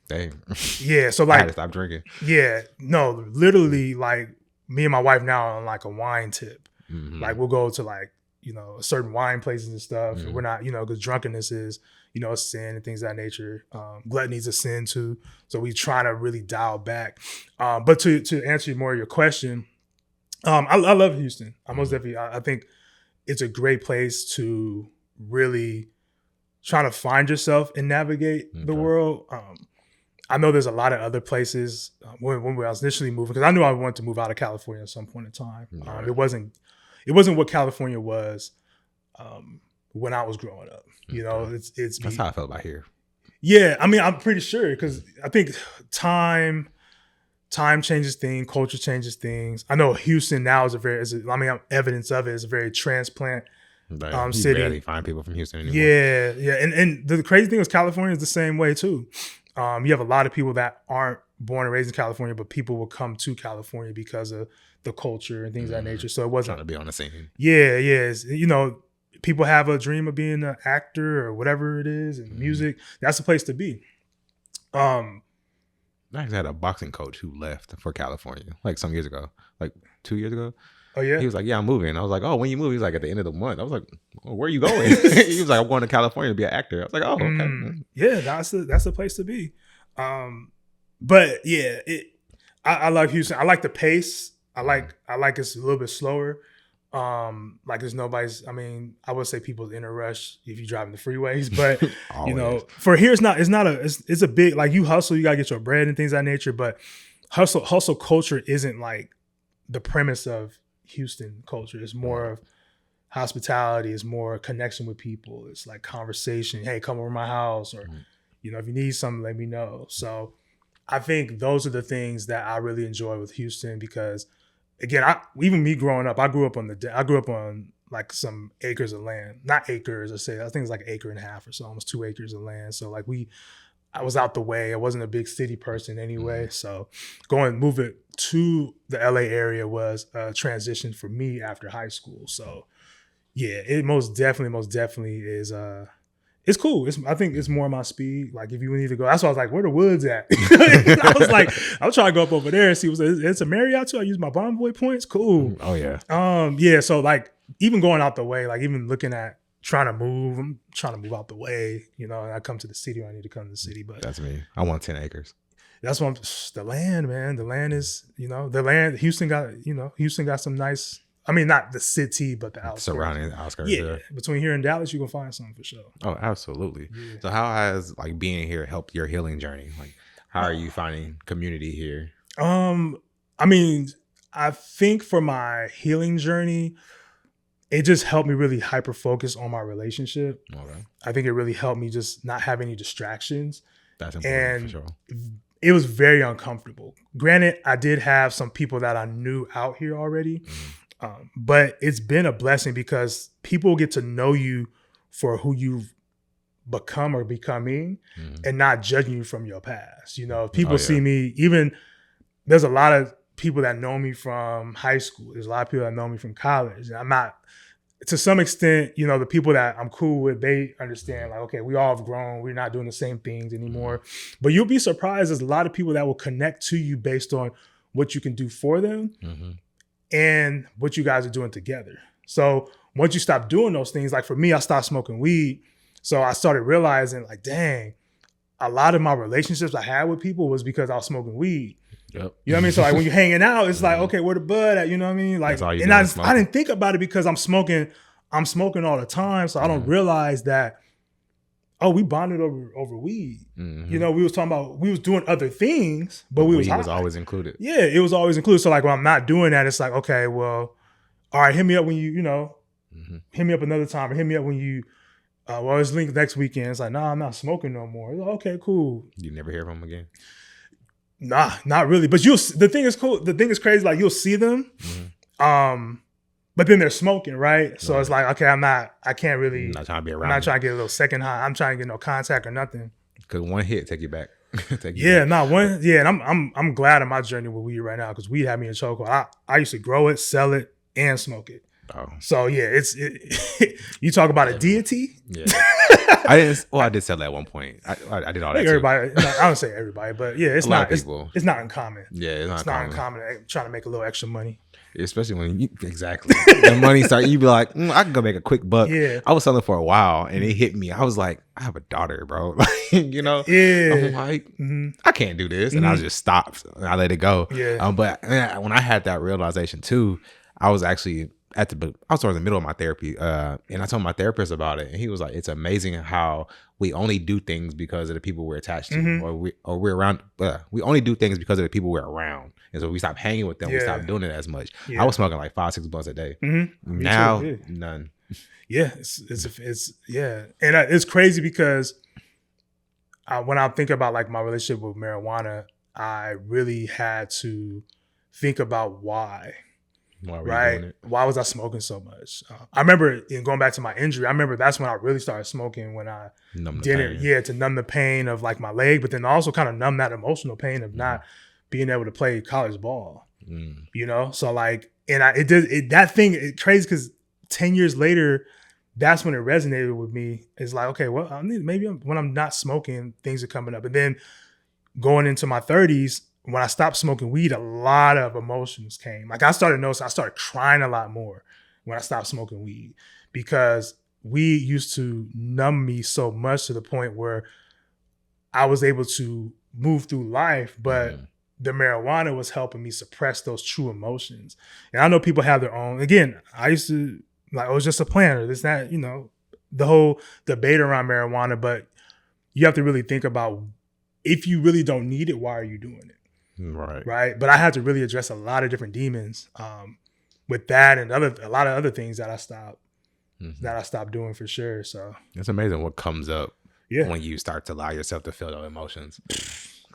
Dang. Yeah. So like. I had to stop drinking. Yeah. No, literally like me and my wife now are on like a wine tip. Mm-hmm. Like we'll go to like, certain wine places and stuff. Mm-hmm. We're not, because drunkenness is, a sin and things of that nature. Gluttony's a sin too. So we try to really dial back. But to answer more of your question, I love Houston. I most definitely, I think it's a great place to really try to find yourself and navigate the world. I know there's a lot of other places when I was initially moving, because I knew I wanted to move out of California at some point in time. Right. It wasn't what California was when I was growing up. That's how I felt about here. Yeah, I mean, I'm pretty sure, because I think time changes things, culture changes things. I know Houston now evidence of it is a very transplant you city. Barely find people from Houston anymore. Yeah, and the crazy thing is California is the same way too. You have a lot of people that aren't born and raised in California, but people will come to California because of the culture and things of that nature. So it wasn't trying to be on the scene. Yeah. People have a dream of being an actor or whatever it is, and music. That's the place to be. I actually had a boxing coach who left for California like some years ago, like 2 years ago. Oh yeah. He was like, "Yeah, I'm moving." I was like, "Oh, when you move?" He's like, "At the end of the month." I was like, "Oh, where are you going?" He was like, "I'm going to California to be an actor." I was like, "Oh, okay." Yeah, that's the place to be. But yeah, I love Houston. I like the pace. I like it's a little bit slower. Like there's nobody's. I mean, I would say people's in a rush if you're driving the freeways, but for here it's a big, like, you hustle, you gotta get your bread and things of that nature. But hustle culture isn't like the premise of Houston culture. It's more of hospitality. It's more connection with people. It's like conversation. Hey, come over my house, or if you need something, let me know. So I think those are the things that I really enjoy with Houston, because again, even me growing up, I grew up on like some acres of land. Not acres, I think it's like an acre and a half or so, almost 2 acres of land. So like I was out the way. I wasn't a big city person anyway. So moving to the LA area was a transition for me after high school. So yeah, it most definitely is it's cool. I think it's more my speed. Like if you need to go, that's why I was like, where the woods at? I was like, I'll try to go up over there and see it's a Marriott too. I use my Bonvoy points. Cool. Oh yeah. Yeah. So like even going out the way, like even looking at trying to move, I'm trying to move out the way, and I come to the city when I need to come to the city. But that's me. I want 10 acres. That's what the land, man. The land is, the land. Houston got some nice. I mean, not the city, but the outskirts. Surrounding the outskirts. Yeah. Between here and Dallas, you can find something for sure. Oh, absolutely. Yeah. So how has like being here helped your healing journey? Like, how are you finding community here? I mean, I think for my healing journey, it just helped me really hyper focus on my relationship. Okay. I think it really helped me just not have any distractions. That's important for sure. It was very uncomfortable. Granted, I did have some people that I knew out here already. But it's been a blessing because people get to know you for who you've become or becoming, and not judging you from your past. People see me, even there's a lot of people that know me from high school. There's a lot of people that know me from college. I'm not, to some extent, the people that I'm cool with, they understand like, okay, we all have grown. We're not doing the same things anymore. But you'll be surprised. There's a lot of people that will connect to you based on what you can do for them and what you guys are doing together. So once you stop doing those things, like for me, I stopped smoking weed. So I started realizing like, dang, a lot of my relationships I had with people was because I was smoking weed. Yep. You know what I mean? So like when you're hanging out, it's like, okay, where the bud at? You know what I mean? Like, and I didn't think about it because I'm smoking all the time. So I don't realize that, oh, we bonded over weed. You know, we was doing other things, but we was always included. Yeah, it was always included. So like when I'm not doing that, it's like, okay, well, all right, hit me up when you know, hit me up another time, or hit me up when you, well, it's linked next weekend. It's like, nah, I'm not smoking no more. Like, okay, cool. You never hear from them again? Nah, not really. But the thing is cool. The thing is crazy. Like you'll see them, but then they're smoking, right? So it's like, okay, I'm not trying to be around. I'm not trying to get a little second high. I'm trying to get no contact or nothing. Because one hit take you back. And I'm glad in my journey with weed right now because weed had me in chokehold. I used to grow it, sell it, and smoke it. Oh. So yeah, you talk about a deity. Yeah. I did sell it at one point. I did all that. Everybody, I don't say everybody, but yeah, it's not uncommon. Yeah, it's not uncommon trying to make a little extra money. Especially when the money start, you be like, I can go make a quick buck. Yeah. I was selling for a while and it hit me. I was like, I have a daughter, bro. You know? Yeah. I'm like, I can't do this. And I just stopped and I let it go. Yeah. But when I had that realization too, I was actually towards the middle of my therapy, and I told my therapist about it, and he was like, "It's amazing how we only do things because of the people we're attached to, or we're around. We only do things because of the people we're around, and so we stop hanging with them. We stop doing it as much. I was smoking like 5-6 blunts a day. Now, none. Yeah, it's yeah, and it's crazy because when I think about like my relationship with marijuana, I really had to think about why. Why was I smoking so much? I remember going back to my injury. I remember that's when I really started smoking, when I to numb the pain of like my leg, but then also kind of numb that emotional pain of not being able to play college ball. You know, so like, and it's crazy because 10 years later, that's when it resonated with me. It's like, okay, well, when I'm not smoking, things are coming up, and then going into my 30s. When I stopped smoking weed, a lot of emotions came. Like I started crying a lot more when I stopped smoking weed because weed used to numb me so much to the point where I was able to move through life, but the marijuana was helping me suppress those true emotions. And I know people have their own. Again, I used to like, it's just a plant or this, that, you know, the whole debate around marijuana, but you have to really think about if you really don't need it, why are you doing it? Right. But I had to really address a lot of different demons with that and a lot of other things that I stopped doing for sure. So it's amazing what comes up when you start to allow yourself to feel those emotions.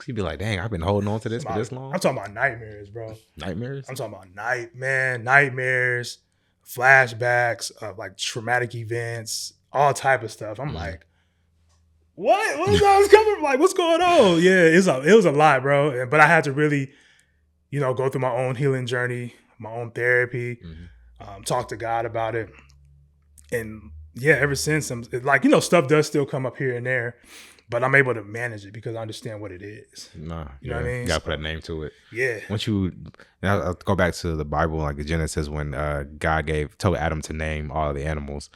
You'd be like, dang, I've been holding on to this for this long. I'm talking about nightmares, bro. Nightmares? I'm talking about nightmares, flashbacks of like traumatic events, all type of stuff. I'm like, what was I was coming from? Like, what's going on? Yeah, it was a lot, bro. But I had to really, you know, go through my own healing journey, my own therapy, talk to God about it. And yeah, ever since, I'm like, you know, stuff does still come up here and there, but I'm able to manage it because I understand what it is. You know what I mean? You gotta put a name to it. Yeah. I'll go back to the Bible, like the Genesis, when God told Adam to name all the animals.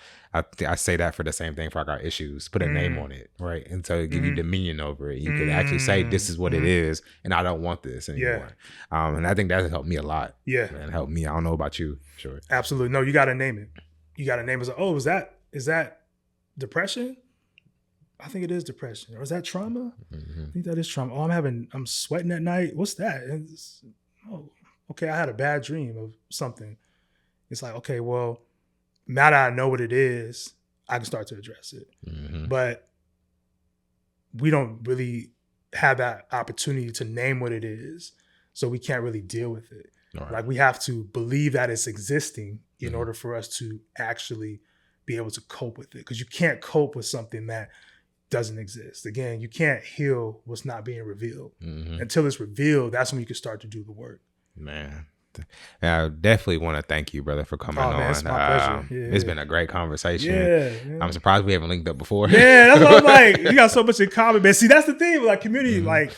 I say that for the same thing for like our issues. Put a name on it, right? And so give you dominion over it. You can actually say, this is what it is, and I don't want this anymore. And I think that has helped me a lot. Yeah. And helped me. I don't know about you. Sure. Absolutely. No, you got to name it. You got to name it. Like, oh, is that depression? I think it is depression. Or is that trauma? I think that is trauma. Oh, I'm sweating at night. What's that? Okay, I had a bad dream of something. It's like, okay, well, now that I know what it is, I can start to address it. But we don't really have that opportunity to name what it is, so we can't really deal with it. Right. Like we have to believe that it's existing in order for us to actually be able to cope with it. Because you can't cope with something that doesn't exist. Again, you can't heal what's not being revealed. Until it's revealed, that's when you can start to do the work. Man. I definitely want to thank you, brother, for coming on. It's my pleasure. It's been a great conversation. Yeah. I'm surprised we haven't linked up before. Yeah, that's what I'm like. You got so much in common, man. See, that's the thing with like community. Like,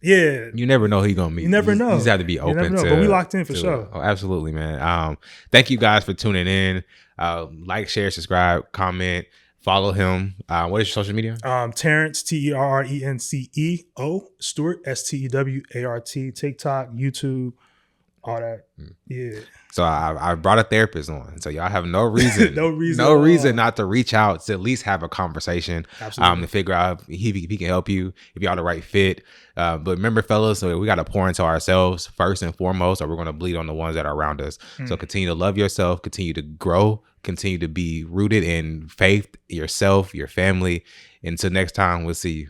Yeah. You never know who you're gonna meet. You never know. You just have to be open to. But we locked in for sure. Oh, absolutely, man. Thank you guys for tuning in. Like, share, subscribe, comment, follow him. What is your social media? Terrence TerrenceO Stewart STEWART, TikTok, YouTube, all that. Yeah. So I brought a therapist on. So y'all have no reason, no reason not to reach out to at least have a conversation. Absolutely. To figure out if he can help you, if y'all the right fit. But remember, fellas, we got to pour into ourselves first and foremost, or we're going to bleed on the ones that are around us. So continue to love yourself, continue to grow, continue to be rooted in faith, yourself, your family. Until next time, we'll see you.